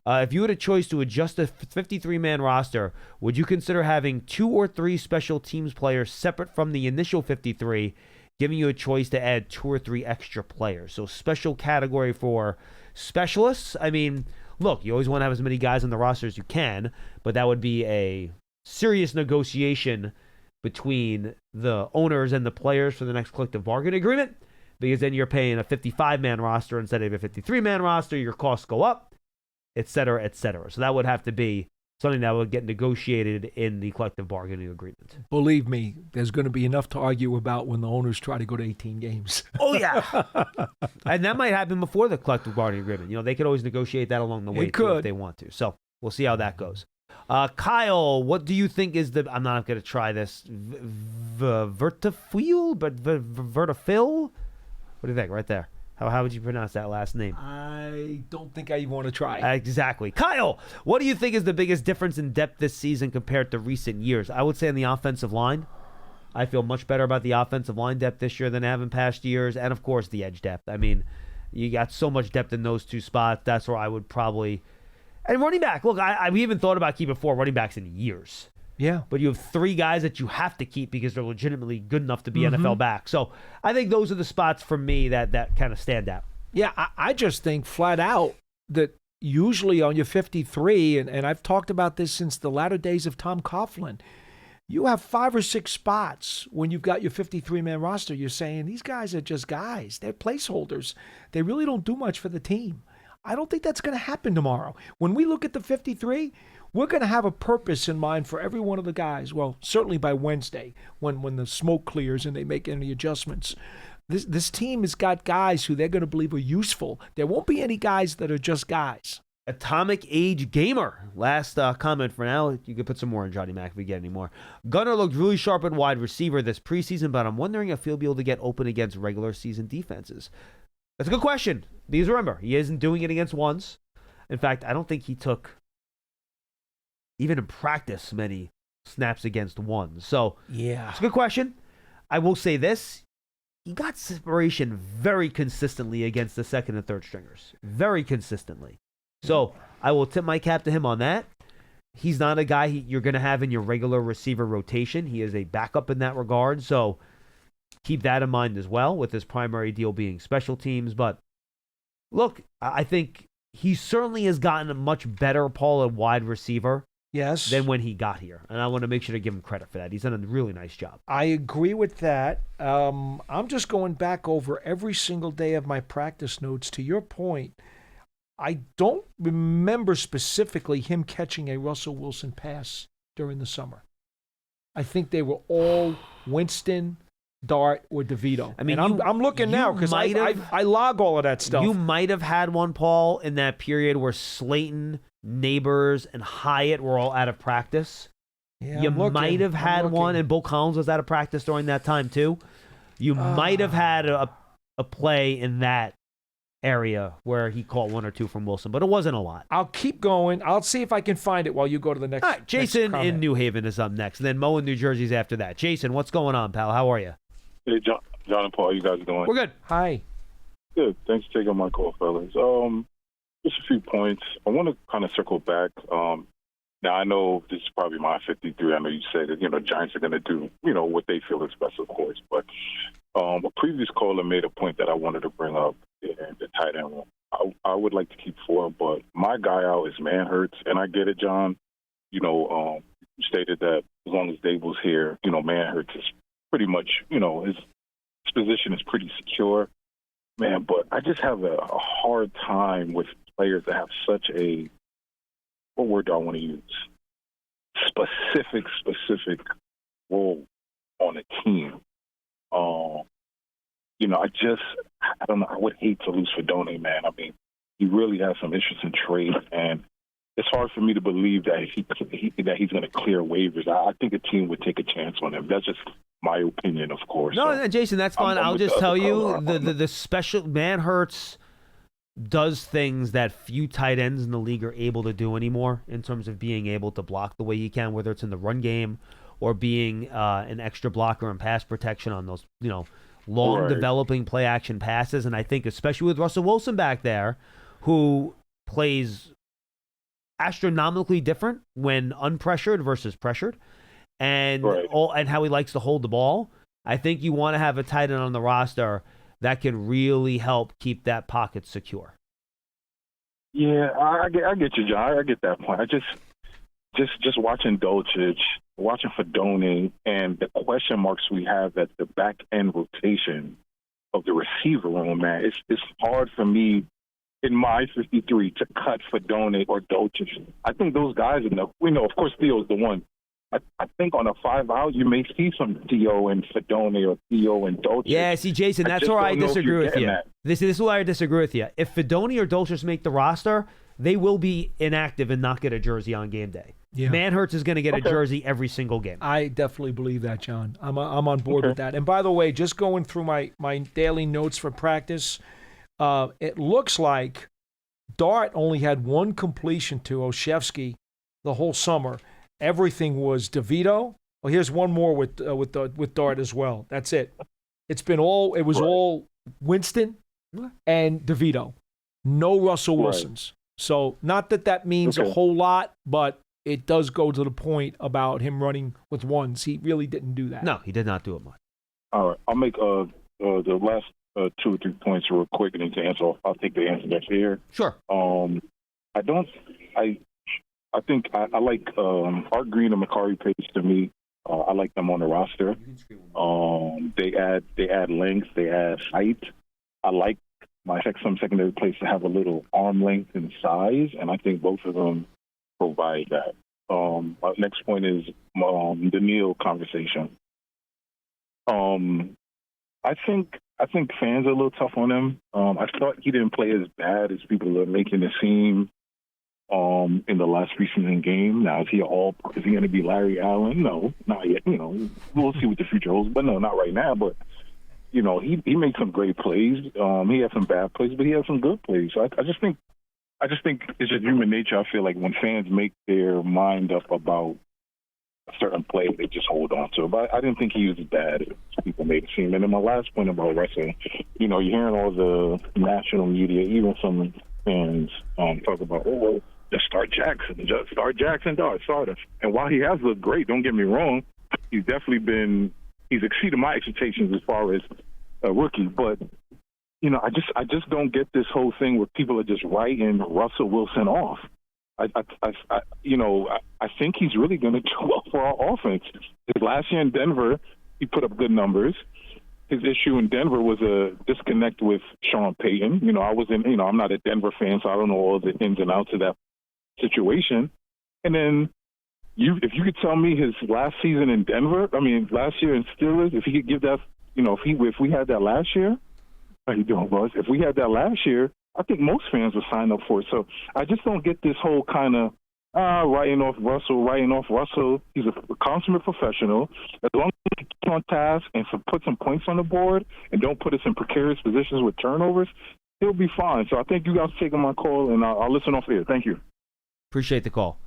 if you had a choice to adjust a 53-man roster, would you consider having 2 or 3 special teams players separate from the initial 53, giving you a choice to add 2 or 3 extra players? So special category for specialists. I mean, look, you always want to have as many guys on the roster as you can, but that would be a serious negotiation between the owners and the players for the next collective bargaining agreement, because then you're paying a 55-man roster instead of a 53-man roster. Your costs go up, et cetera, et cetera. So that would have to be something that would get negotiated in the collective bargaining agreement. Believe me, there's going to be enough to argue about when the owners try to go to 18 games. Oh, yeah. And that might happen before the collective bargaining agreement. They could always negotiate that along the way too, if they want to. So we'll see how that goes. Kyle, what do you think is I'm not going to try this. Vertifuel? But Vertifil? What do you think right there? How would you pronounce that last name? I don't think I even want to try. Exactly. Kyle, what do you think is the biggest difference in depth this season compared to recent years? I would say on the offensive line. I feel much better about the offensive line depth this year than I have in past years. And, of course, the edge depth. I mean, you got so much depth in those 2 spots. That's where I would probably... And running back. Look, we even thought about keeping 4 running backs in years. Yeah. But you have 3 guys that you have to keep because they're legitimately good enough to be NFL back. So I think those are the spots for me that kind of stand out. Yeah, I just think flat out that usually on your 53, and I've talked about this since the latter days of Tom Coughlin, you have 5 or 6 spots when you've got your 53-man roster. You're saying these guys are just guys. They're placeholders. They really don't do much for the team. I don't think that's going to happen tomorrow. When we look at the 53, we're going to have a purpose in mind for every one of the guys. Well, certainly by Wednesday, when the smoke clears and they make any adjustments. This team has got guys who they're going to believe are useful. There won't be any guys that are just guys. Atomic Age Gamer. Last comment for now. You could put some more on Johnny Mac if we get any more. Gunnar looked really sharp at wide receiver this preseason, but I'm wondering if he'll be able to get open against regular season defenses. That's a good question. Because remember, he isn't doing it against ones. In fact, I don't think he took, even in practice, many snaps against ones. So, yeah, it's a good question. I will say this. He got separation very consistently against the second and third stringers. Very consistently. So, I will tip my cap to him on that. He's not a guy you're going to have in your regular receiver rotation. He is a backup in that regard. So, keep that in mind as well, with his primary deal being special teams. But look, I think he certainly has gotten a much better, Paul, at wide receiver than when he got here. And I want to make sure to give him credit for that. He's done a really nice job. I agree with that. I'm just going back over every single day of my practice notes. To your point, I don't remember specifically him catching a Russell Wilson pass during the summer. I think they were all Winston, Dart, or DeVito. I mean, I'm looking now because I log all of that stuff. You might have had one, Paul, in that period where Slayton, Neighbors, and Hyatt were all out of practice. Yeah, You I'm looking. might have I'm had looking. one, and Bull Collins was out of practice during that time too. You might have had a play in that area where he caught one or two from Wilson, but it wasn't a lot. I'll keep going. I'll see if I can find it while you go to the next. All right, Jason next comment. in New Haven is up next, and then Mo in New Jersey's after that. Jason, what's going on, pal? How are you? Hey, John and Paul, how you guys doing? We're good. Hi. Good. Thanks for taking my call, fellas. Just a few points. I want to kind of circle back. Now, I know this is probably my 53. I know you said that, Giants are going to do, what they feel is best, of course. But a previous caller made a point that I wanted to bring up in the tight end room. I would like to keep four, but my guy out is Manhurts, and I get it, John. You stated that as long as Dable's here, Manhurts is pretty much, his position is pretty secure. Man, but I just have a hard time with players that have such a, what word do I want to use? Specific role on a team. I don't know. I would hate to lose Fedone, man. I mean, he really has some interesting traits, and it's hard for me to believe that he's going to clear waivers. I think a team would take a chance on him. That's just my opinion, of course. No, Jason, that's fine. I'll just tell you the special Manhurts does things that few tight ends in the league are able to do anymore in terms of being able to block the way he can, whether it's in the run game or being an extra blocker and pass protection on those, long developing play action passes. And I think especially with Russell Wilson back there, who plays astronomically different when unpressured versus pressured, and how he likes to hold the ball. I think you want to have a tight end on the roster that can really help keep that pocket secure. Yeah, I get you, John. I get that point. I just watching Dolchich, watching Fedone, and the question marks we have at the back end rotation of the receiver room, man. It's hard for me in my 53 to cut Fedone or Dolchich. I think those guys enough. We know, of course, Theo's the one. I think on a 5-out, you may see some Theo and Fedone or Theo and Dolchich. Yeah, see, Jason, that's where I disagree with you. This is where I disagree with you. If Fedone or Dolchich make the roster, they will be inactive and not get a jersey on game day. Yeah. Manhurts is going to get a jersey every single game. I definitely believe that, John. I'm on board with that. And by the way, just going through my daily notes for practice, it looks like Dart only had one completion to Olszewski the whole summer. Everything was DeVito. Well, here's one more with Dart as well. That's it. It was all Winston and DeVito. No Russell Wilsons. So not that means a whole lot, but it does go to the point about him running with ones. He really didn't do that. No, he did not do it much. All right, I'll make the last 2 or 3 points real quick, and then to answer, I'll take the answer that's here. Sure. I think I like Art Green and Makari Pace to me. I like them on the roster. They add length, they add height. I like some secondary players to have a little arm length and size, and I think both of them provide that. My next point is the Neal conversation. I think fans are a little tough on him. I thought he didn't play as bad as people are making it seem in the last preseason game. Now, is he going to be Larry Allen? No, not yet. We'll see what the future holds, but no, not right now. But he made some great plays. He had some bad plays, but he had some good plays. So I just think it's just human nature. I feel like when fans make their mind up about a certain play, they just hold on to it. But I didn't think he was as bad as people made it seem. And then my last point about wrestling, you're hearing all the national media, even some fans talk about, just start Jackson, start us. And while he has looked great, don't get me wrong, he's exceeded my expectations as far as a rookie. But I just don't get this whole thing where people are just writing Russell Wilson off. I think he's really going to do well for our offense. His last year in Denver, he put up good numbers. His issue in Denver was a disconnect with Sean Payton. I'm not a Denver fan, so I don't know all the ins and outs of that situation. And then if you could tell me his last season in Denver, last year in Steelers, if he could give that, if we had that last year, how you doing, Buzz? If we had that last year, I think most fans would sign up for it. So I just don't get this whole kind of, Writing off Russell. He's a consummate professional. As long as he keeps on task and put some points on the board and don't put us in precarious positions with turnovers, he'll be fine. So I thank you guys for taking my call, and I'll listen off here. Thank you. Appreciate the call.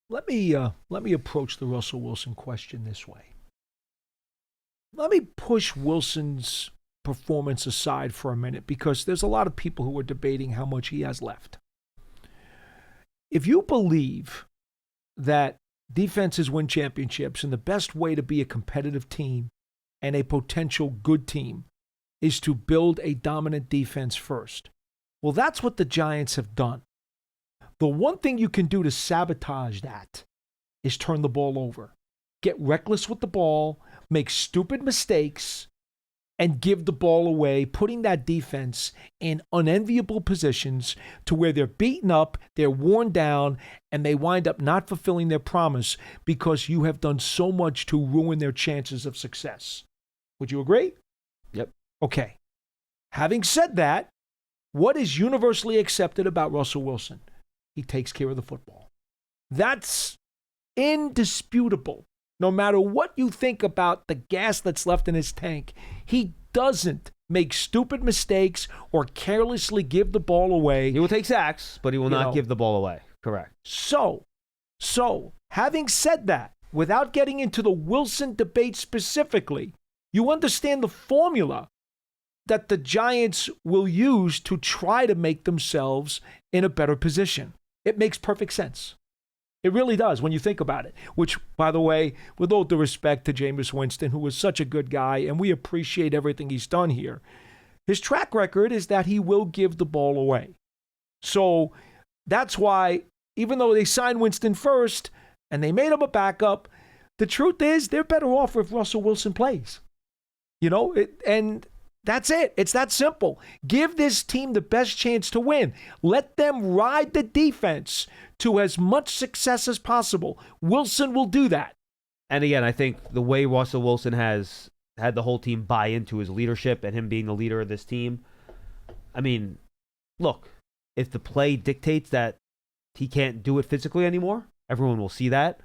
Let me approach the Russell Wilson question this way. Let me push Wilson's performance aside for a minute, because there's a lot of people who are debating how much he has left. If you believe that defenses win championships and the best way to be a competitive team and a potential good team is to build a dominant defense first, well, that's what the Giants have done. The one thing you can do to sabotage that is turn the ball over. Get reckless with the ball, make stupid mistakes, and give the ball away, putting that defense in unenviable positions to where they're beaten up, they're worn down, and they wind up not fulfilling their promise because you have done so much to ruin their chances of success. Would you agree? Yep. Okay. Having said that, what is universally accepted about Russell Wilson? He takes care of the football. That's indisputable. No matter what you think about the gas that's left in his tank, he doesn't make stupid mistakes or carelessly give the ball away. He will take sacks, but he will not give the ball away. Correct. So, having said that, without getting into the Wilson debate specifically, you understand the formula that the Giants will use to try to make themselves in a better position. It makes perfect sense. It really does when you think about it, which, by the way, with all due respect to Jameis Winston, who is such a good guy, and we appreciate everything he's done here, his track record is that he will give the ball away. So that's why, even though they signed Winston first and they made him a backup, the truth is they're better off if Russell Wilson plays. And that's it. It's that simple. Give this team the best chance to win. Let them ride the defense to as much success as possible. Wilson will do that. And again, I think the way Russell Wilson has had the whole team buy into his leadership and him being the leader of this team, I mean, look, if the play dictates that he can't do it physically anymore, everyone will see that.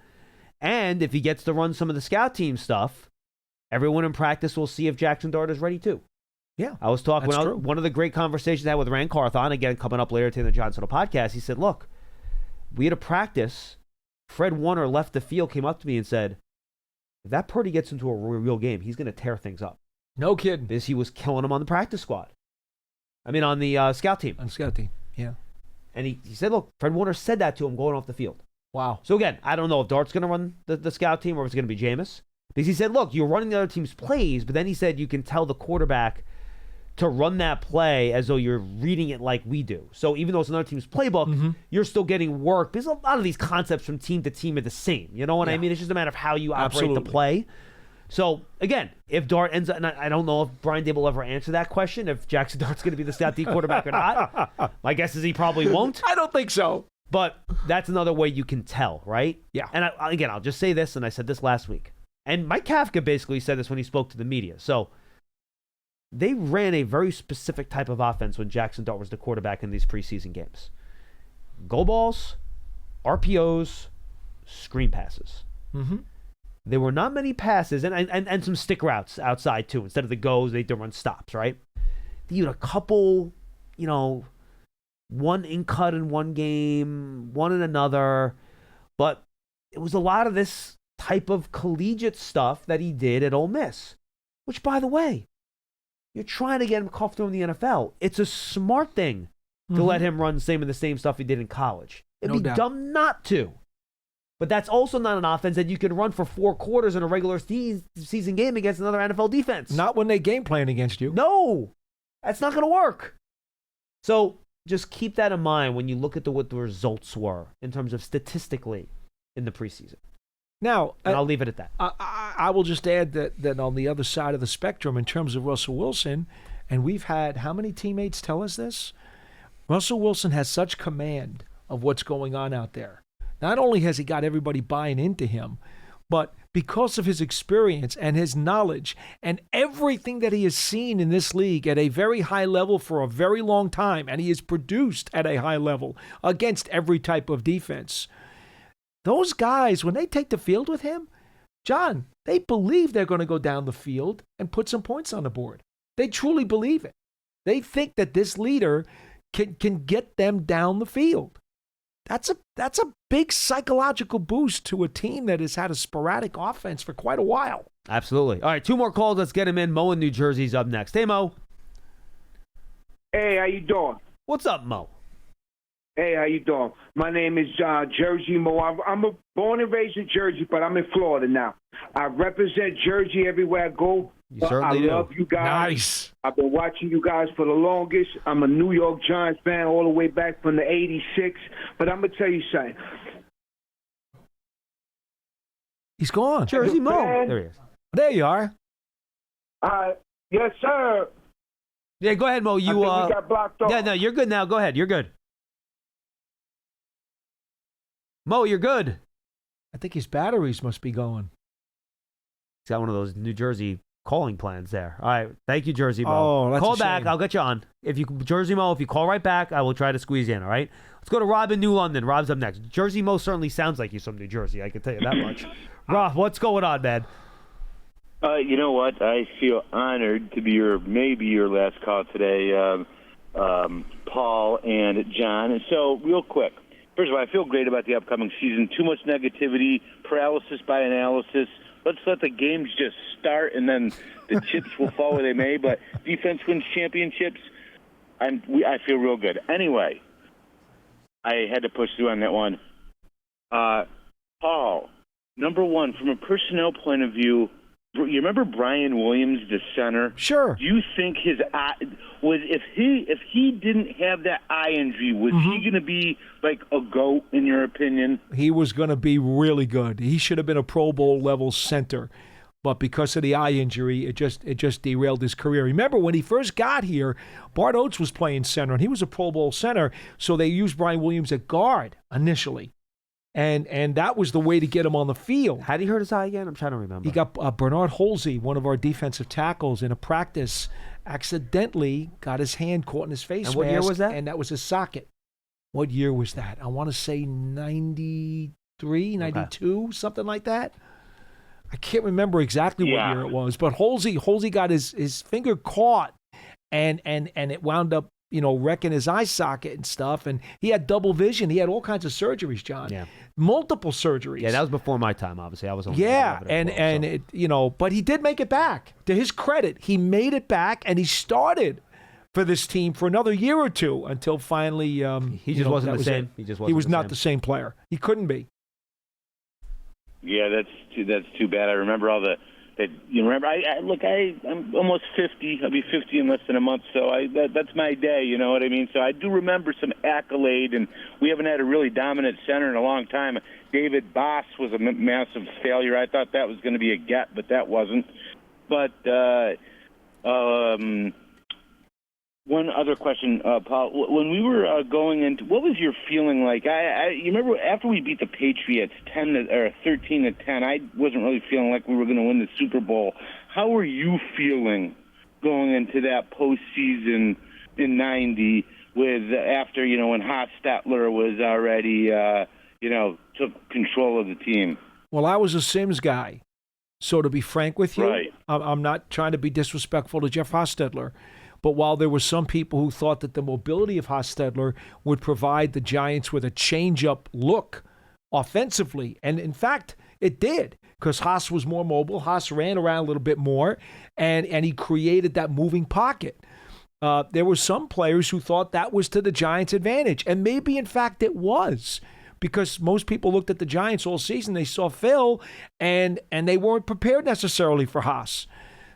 And if he gets to run some of the scout team stuff, everyone in practice will see if Jackson Dart is ready too. Yeah, I was talking one of the great conversations I had with Rand Carthon, again, coming up later today in the John Soto podcast. He said, look, we had a practice. Fred Warner left the field, came up to me and said, if that Purdy gets into a real game, he's going to tear things up. No kidding. Because he was killing him on the practice squad. I mean, on the scout team. On the scout team, yeah. And he said, look, Fred Warner said that to him going off the field. Wow. So again, I don't know if Dart's going to run the scout team or if it's going to be Jameis. Because he said, look, you're running the other team's plays, but then he said you can tell the quarterback to run that play as though you're reading it like we do. So even though it's another team's playbook, you're still getting work. Because a lot of these concepts from team to team are the same. You know what I mean? It's just a matter of how you operate the play. So again, if Dart ends up, and I don't know if Brian Dable will ever answer that question, if Jackson Dart's going to be the scout D quarterback or not. My guess is he probably won't. I don't think so. But that's another way you can tell, right? Yeah. And again, I'll just say this, and I said this last week. And Mike Kafka basically said this when he spoke to the media. So they ran a very specific type of offense when Jackson Dart was the quarterback in these preseason games. Go balls, RPOs, screen passes. Mm-hmm. There were not many passes and some stick routes outside too. Instead of the goes, they did run stops, right? You had a couple, one in cut in one game, one in another. But it was a lot of this type of collegiate stuff that he did at Ole Miss. Which, by the way, you're trying to get him comfortable in the NFL. It's a smart thing to let him run the same stuff he did in college. It'd be dumb not to. But that's also not an offense that you can run for 4 quarters in a regular season game against another NFL defense. Not when they game plan against you. No, that's not going to work. So just keep that in mind when you look at what the results were in terms of statistically in the preseason. Now, and I'll leave it at that. I will just add that on the other side of the spectrum, in terms of Russell Wilson, and we've had how many teammates tell us this? Russell Wilson has such command of what's going on out there. Not only has he got everybody buying into him, but because of his experience and his knowledge and everything that he has seen in this league at a very high level for a very long time, and he has produced at a high level against every type of defense. Those guys, when they take the field with him, John, they believe they're going to go down the field and put some points on the board. They truly believe it. They think that this leader can get them down the field. That's a big psychological boost to a team that has had a sporadic offense for quite a while. Absolutely. All right, 2 more calls. Let's get him in. Mo in New Jersey's up next. Hey, Mo. Hey, how you doing? What's up, Mo? Hey, how you doing? My name is Jersey Mo. I'm born and raised in Jersey, but I'm in Florida now. I represent Jersey everywhere I go. You certainly I do. love you guys. Nice. I've been watching you guys for the longest. I'm a New York Giants fan all the way back from the 86. But I'm going to tell you something. He's gone. Jersey Mo. fan- There he is. There you are. Yes, sir. Yeah, go ahead, Mo. I think we got blocked off. Yeah, no, you're good now. Go ahead. You're good. Mo, you're good. I think his batteries must be going. He's got one of those New Jersey calling plans there. All right. Thank you, Jersey Mo. Oh, that's call a back. shame. I'll get you on. Jersey Mo, if you call right back, I will try to squeeze you in, all right? Let's go to Rob in New London. Rob's up next. Jersey Mo certainly sounds like he's from New Jersey. I can tell you that much. Rob, what's going on, man? You know what? I feel honored to be maybe your last call today, Paul and John. And so, real quick, first of all, I feel great about the upcoming season. Too much negativity, paralysis by analysis. Let's let the games just start, and then the chips will fall where they may. But defense wins championships. I feel real good. Anyway, I had to push through on that one. Paul, number one, from a personnel point of view, you remember Brian Williams, the center? Sure. Do you think his eye was if he didn't have that eye injury, was he going to be like a GOAT in your opinion? He was going to be really good. He should have been a Pro Bowl level center, but because of the eye injury, it just derailed his career. Remember when he first got here, Bart Oates was playing center, and he was a Pro Bowl center, so they used Brian Williams at guard initially. And that was the way to get him on the field. How did he hurt his eye again? I'm trying to remember. He got Bernard Holsey, one of our defensive tackles, in a practice, accidentally got his hand caught in his face And what year mask, was that? And that was his socket. What year was that? I want to say 93, 92, something like that. I can't remember exactly what year it was, but Holsey got his finger caught, and it wound up, wrecking his eye socket and stuff. And he had double vision. He had all kinds of surgeries, John. Yeah. Multiple surgeries. Yeah, that was before my time, obviously. I was only but he did make it back. To his credit, he made it back, and he started for this team for another year or two until finally he just wasn't the same. It. He was not the same player. He couldn't be. Yeah, that's too bad. I remember all the that you remember. I'm almost 50. I'll be 50 in less than a month, so that's my day. You know what I mean? So I do remember some accolade, and we haven't had a really dominant center in a long time. David Boss was a massive failure. I thought that was going to be a get, but that wasn't. But one other question, Paul. When we were going into, what was your feeling like? You remember after we beat the Patriots 13-10, I wasn't really feeling like we were going to win the Super Bowl. How were you feeling going into that postseason in '90 after when Hostetler was already took control of the team? Well, I was a Sims guy, so to be frank with you, right. I'm not trying to be disrespectful to Jeff Hostetler. But while there were some people who thought that the mobility of Hostetler would provide the Giants with a change-up look offensively, and in fact, it did, because Haas was more mobile. Haas ran around a little bit more, and he created that moving pocket. There were some players who thought that was to the Giants' advantage, and maybe, in fact, it was, because most people looked at the Giants all season. They saw Phil, and they weren't prepared necessarily for Haas.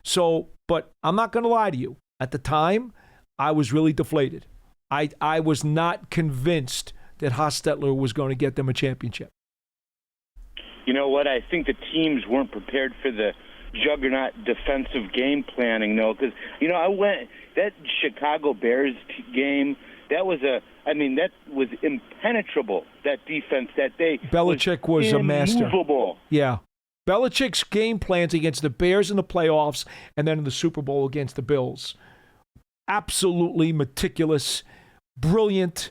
So, but I'm not going to lie to you. At the time, I was really deflated. I was not convinced that Hostetler was going to get them a championship. You know what? I think the teams weren't prepared for the juggernaut defensive game planning, though, because, that Chicago Bears game, that was impenetrable, that defense that they Belichick was a master. Immovable. Yeah. Belichick's game plans against the Bears in the playoffs and then in the Super Bowl against the Bills. Absolutely meticulous, brilliant.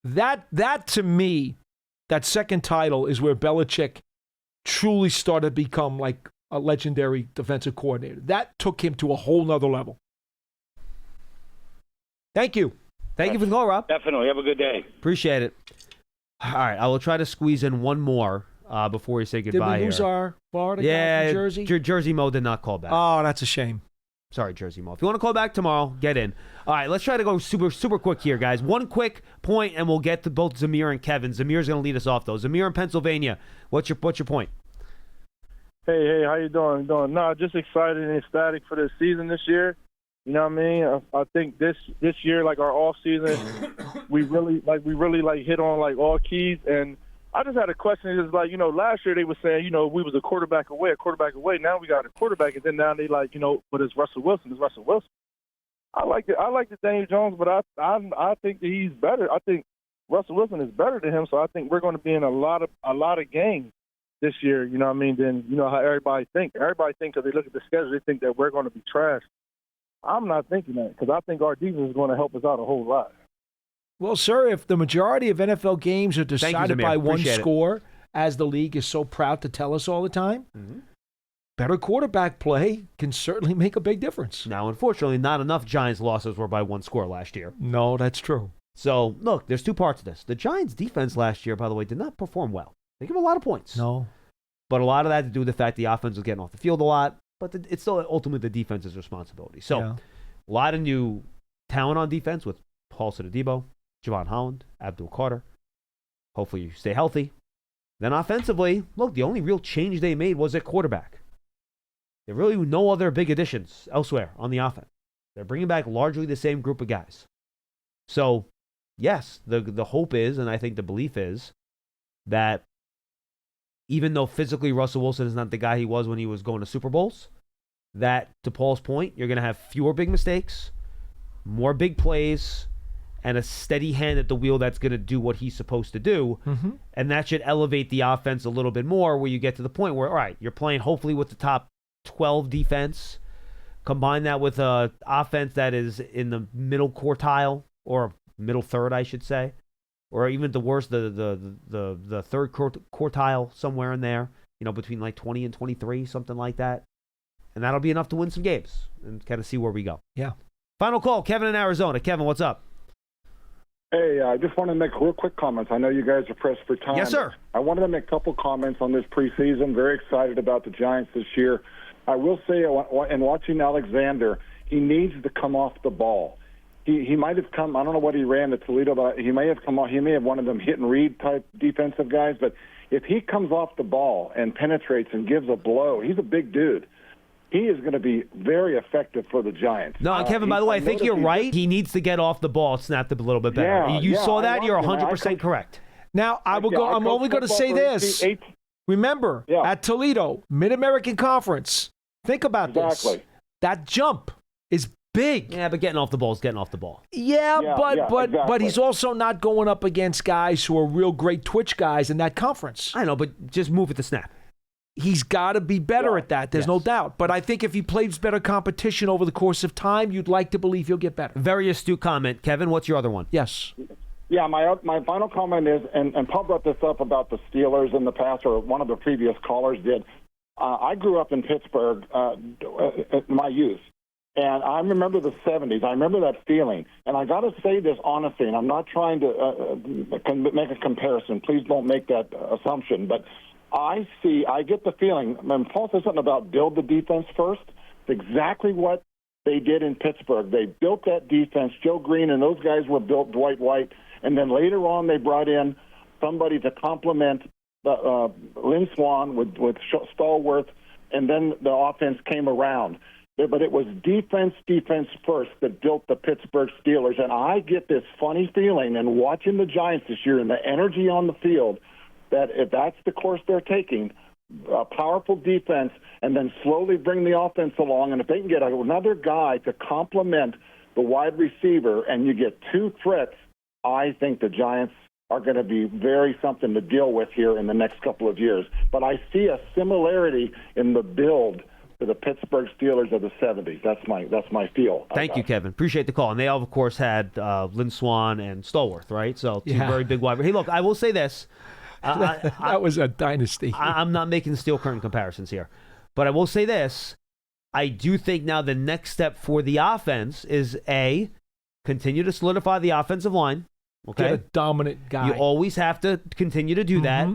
That to me, that second title is where Belichick truly started to become like a legendary defensive coordinator. That took him to a whole nother level. Thank you. Thank you for the call, Rob. Definitely. Have a good day. Appreciate it. All right, I will try to squeeze in one more before we say goodbye. Did we lose here. our Florida guy from Jersey? Jersey Mo did not call back. Oh, that's a shame. Sorry, Jersey Mo. If you want to call back tomorrow, get in. All right, let's try to go super quick here, guys. One quick point, and we'll get to both Zamir and Kevin. Zamir's going to lead us off, though. Zamir in Pennsylvania, what's your point? Hey, how you doing? No, just excited and ecstatic for the season this year. You know what I mean? I think this year, like our off season, we really hit on like all keys. And I just had a question. It's like, last year they were saying, we was a quarterback away. Now we got a quarterback, and then now they like, but it's Russell Wilson. I like the Daniel Jones, but I think that he's better. I think Russell Wilson is better than him. So I think we're going to be in a lot of games this year. You know what I mean? Then how everybody think. Everybody think because they look at the schedule, they think that we're going to be trash. I'm not thinking that because I think our defense is going to help us out a whole lot. Well, sir, if the majority of NFL games are decided by one score, as the league is so proud to tell us all the time, better quarterback play can certainly make a big difference. Now, unfortunately, not enough Giants losses were by one score last year. No, that's true. So, look, there's two parts to this. The Giants' defense last year, by the way, did not perform well. They give a lot of points. No. But a lot of that to do with the fact the offense was getting off the field a lot. But it's still ultimately the defense's responsibility. So, a lot of new talent on defense with Paul Adebo, Javon Holland, Abdul Carter. Hopefully you stay healthy. Then offensively, look, the only real change they made was at quarterback. There really were no other big additions elsewhere on the offense. They're bringing back largely the same group of guys. So, yes, the hope is, and I think the belief is, that even though physically Russell Wilson is not the guy he was when he was going to Super Bowls, that, to Paul's point, you're going to have fewer big mistakes, more big plays, and a steady hand at the wheel that's going to do what he's supposed to do. Mm-hmm. And that should elevate the offense a little bit more where you get to the point where, all right, you're playing hopefully with the top 12 defense. Combine that with an offense that is in the middle quartile, or middle third, I should say. Or even at the worst, the third quartile, somewhere in there, between like 20 and 23, something like that. And that'll be enough to win some games and kind of see where we go. Yeah. Final call, Kevin in Arizona. Kevin, what's up? Hey, I just want to make real quick comments. I know you guys are pressed for time. Yes, sir. I wanted to make a couple comments on this preseason. Very excited about the Giants this year. I will say, in watching Alexander, he needs to come off the ball. He might have come, I don't know what he ran to Toledo, but he may have come off, he may have one of them hit and read type defensive guys, but if he comes off the ball and penetrates and gives a blow, he's a big dude. He is going to be very effective for the Giants. No, Kevin, by the way, I think you're right. He needs to get off the ball, snap it a little bit better. You saw that? You're 100% correct. Now, I'm only going to say this. Remember, at Toledo, Mid-American Conference, think about this. That jump is big. Yeah, but getting off the ball is getting off the ball. But he's also not going up against guys who are real great twitch guys in that conference. I know, but just move at the snap. He's got to be better at that. There's no doubt. But I think if he plays better competition over the course of time, you'd like to believe he'll get better. Very astute comment. Kevin, what's your other one? Yes. Yeah, my final comment is, and Paul brought this up about the Steelers in the past, or one of the previous callers did. I grew up in Pittsburgh in my youth. And I remember the 70s. I remember that feeling. And I got to say this honestly, and I'm not trying to make a comparison. Please don't make that assumption. But I get the feeling, when Paul said something about build the defense first, it's exactly what they did in Pittsburgh. They built that defense. Joe Green and those guys were built, Dwight White. And then later on they brought in somebody to complement Lynn Swann with Stallworth, and then the offense came around. But it was defense first that built the Pittsburgh Steelers. And I get this funny feeling, and watching the Giants this year and the energy on the field, that if that's the course they're taking, a powerful defense, and then slowly bring the offense along, and if they can get another guy to complement the wide receiver and you get two threats, I think the Giants are going to be very something to deal with here in the next couple of years. But I see a similarity in the build to the Pittsburgh Steelers of the 70s. That's my feel. Thank you, Kevin. Appreciate the call. And they, of course, had Lynn Swann and Stallworth, right? So two very big wide. Hey, look, I will say this. That was a dynasty. I'm not making steel curtain comparisons here. But I will say this. I do think now the next step for the offense is, A, continue to solidify the offensive line. Okay? Get a dominant guy. You always have to continue to do that.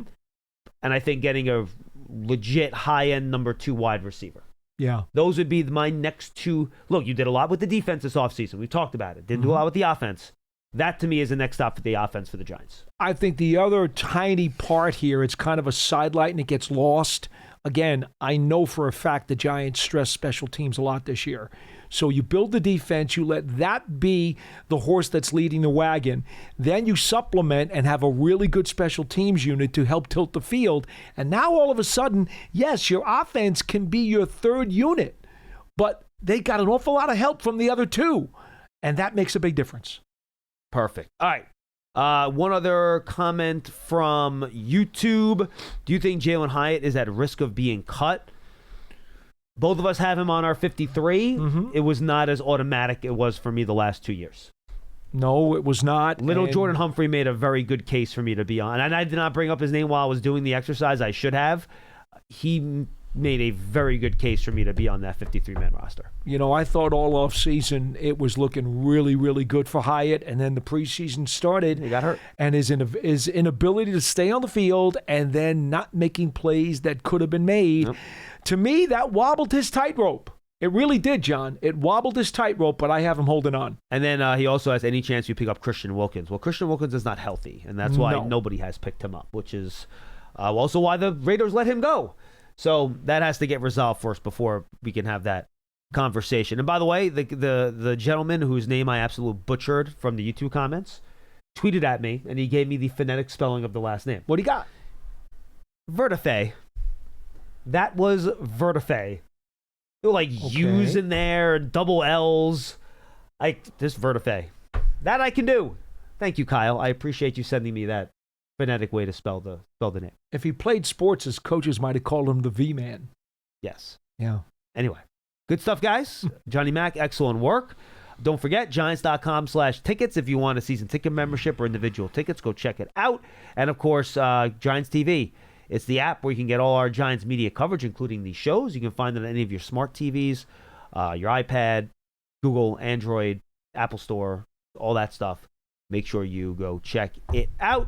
And I think getting a legit high-end number 2 wide receiver. Yeah. Those would be my next two. Look, you did a lot with the defense this offseason. We talked about it. Didn't do a lot with the offense. That, to me, is the next stop for the offense for the Giants. I think the other tiny part here, it's kind of a sidelight and it gets lost. Again, I know for a fact the Giants stress special teams a lot this year. So you build the defense, you let that be the horse that's leading the wagon. Then you supplement and have a really good special teams unit to help tilt the field. And now all of a sudden, yes, your offense can be your third unit. But they got an awful lot of help from the other two. And that makes a big difference. Perfect. All right. One other comment from YouTube. Do you think Jalen Hyatt is at risk of being cut? Both of us have him on our 53. It was not as automatic it was for me the last 2 years. No, it was not. Little Jordan Humphrey made a very good case for me to be on. And I did not bring up his name while I was doing the exercise. I should have. He made a very good case for me to be on that 53-man roster. You know, I thought all off season it was looking really, really good for Hyatt, and then the preseason started. He got hurt. And his inability to stay on the field and then not making plays that could have been made. Yep. To me, that wobbled his tightrope. It really did, John. It wobbled his tightrope, but I have him holding on. And then he also has any chance you pick up Christian Wilkins. Well, Christian Wilkins is not healthy, and that's why nobody has picked him up, which is also why the Raiders let him go. So that has to get resolved first before we can have that conversation. And by the way, the gentleman whose name I absolutely butchered from the YouTube comments tweeted at me, and he gave me the phonetic spelling of the last name. What do you got? Vertife. That was Vertife. There were like U's in there, double L's. This Vertife. That I can do. Thank you, Kyle. I appreciate you sending me that phonetic way to spell the name. If he played sports, his coaches might have called him the V-Man. Yes. Yeah. Anyway, good stuff, guys. Johnny Mac, excellent work. Don't forget, Giants.com/tickets. If you want a season ticket membership or individual tickets, go check it out. And, of course, Giants TV. It's the app where you can get all our Giants media coverage, including these shows. You can find it on any of your smart TVs, your iPad, Google, Android, Apple Store, all that stuff. Make sure you go check it out.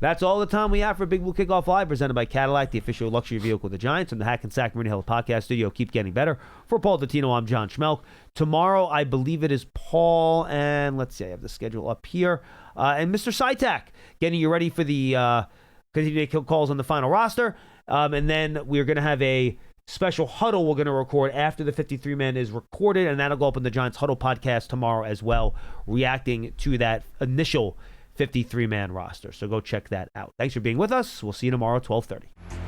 That's all the time we have for Big Blue Kickoff Live, presented by Cadillac, the official luxury vehicle of the Giants, from the Hackensack Marina Hill podcast studio. Keep getting better. For Paul Dottino, I'm John Schmeelk. Tomorrow, I believe it is Paul, and let's see, I have the schedule up here, and Mr. Sytak, getting you ready for the continued calls on the final roster. And then we're going to have a special huddle we're going to record after the 53-man is recorded, and that'll go up in the Giants Huddle podcast tomorrow as well, reacting to that initial 53-man roster. So go check that out. Thanks for being with us. We'll see you tomorrow at 12:30.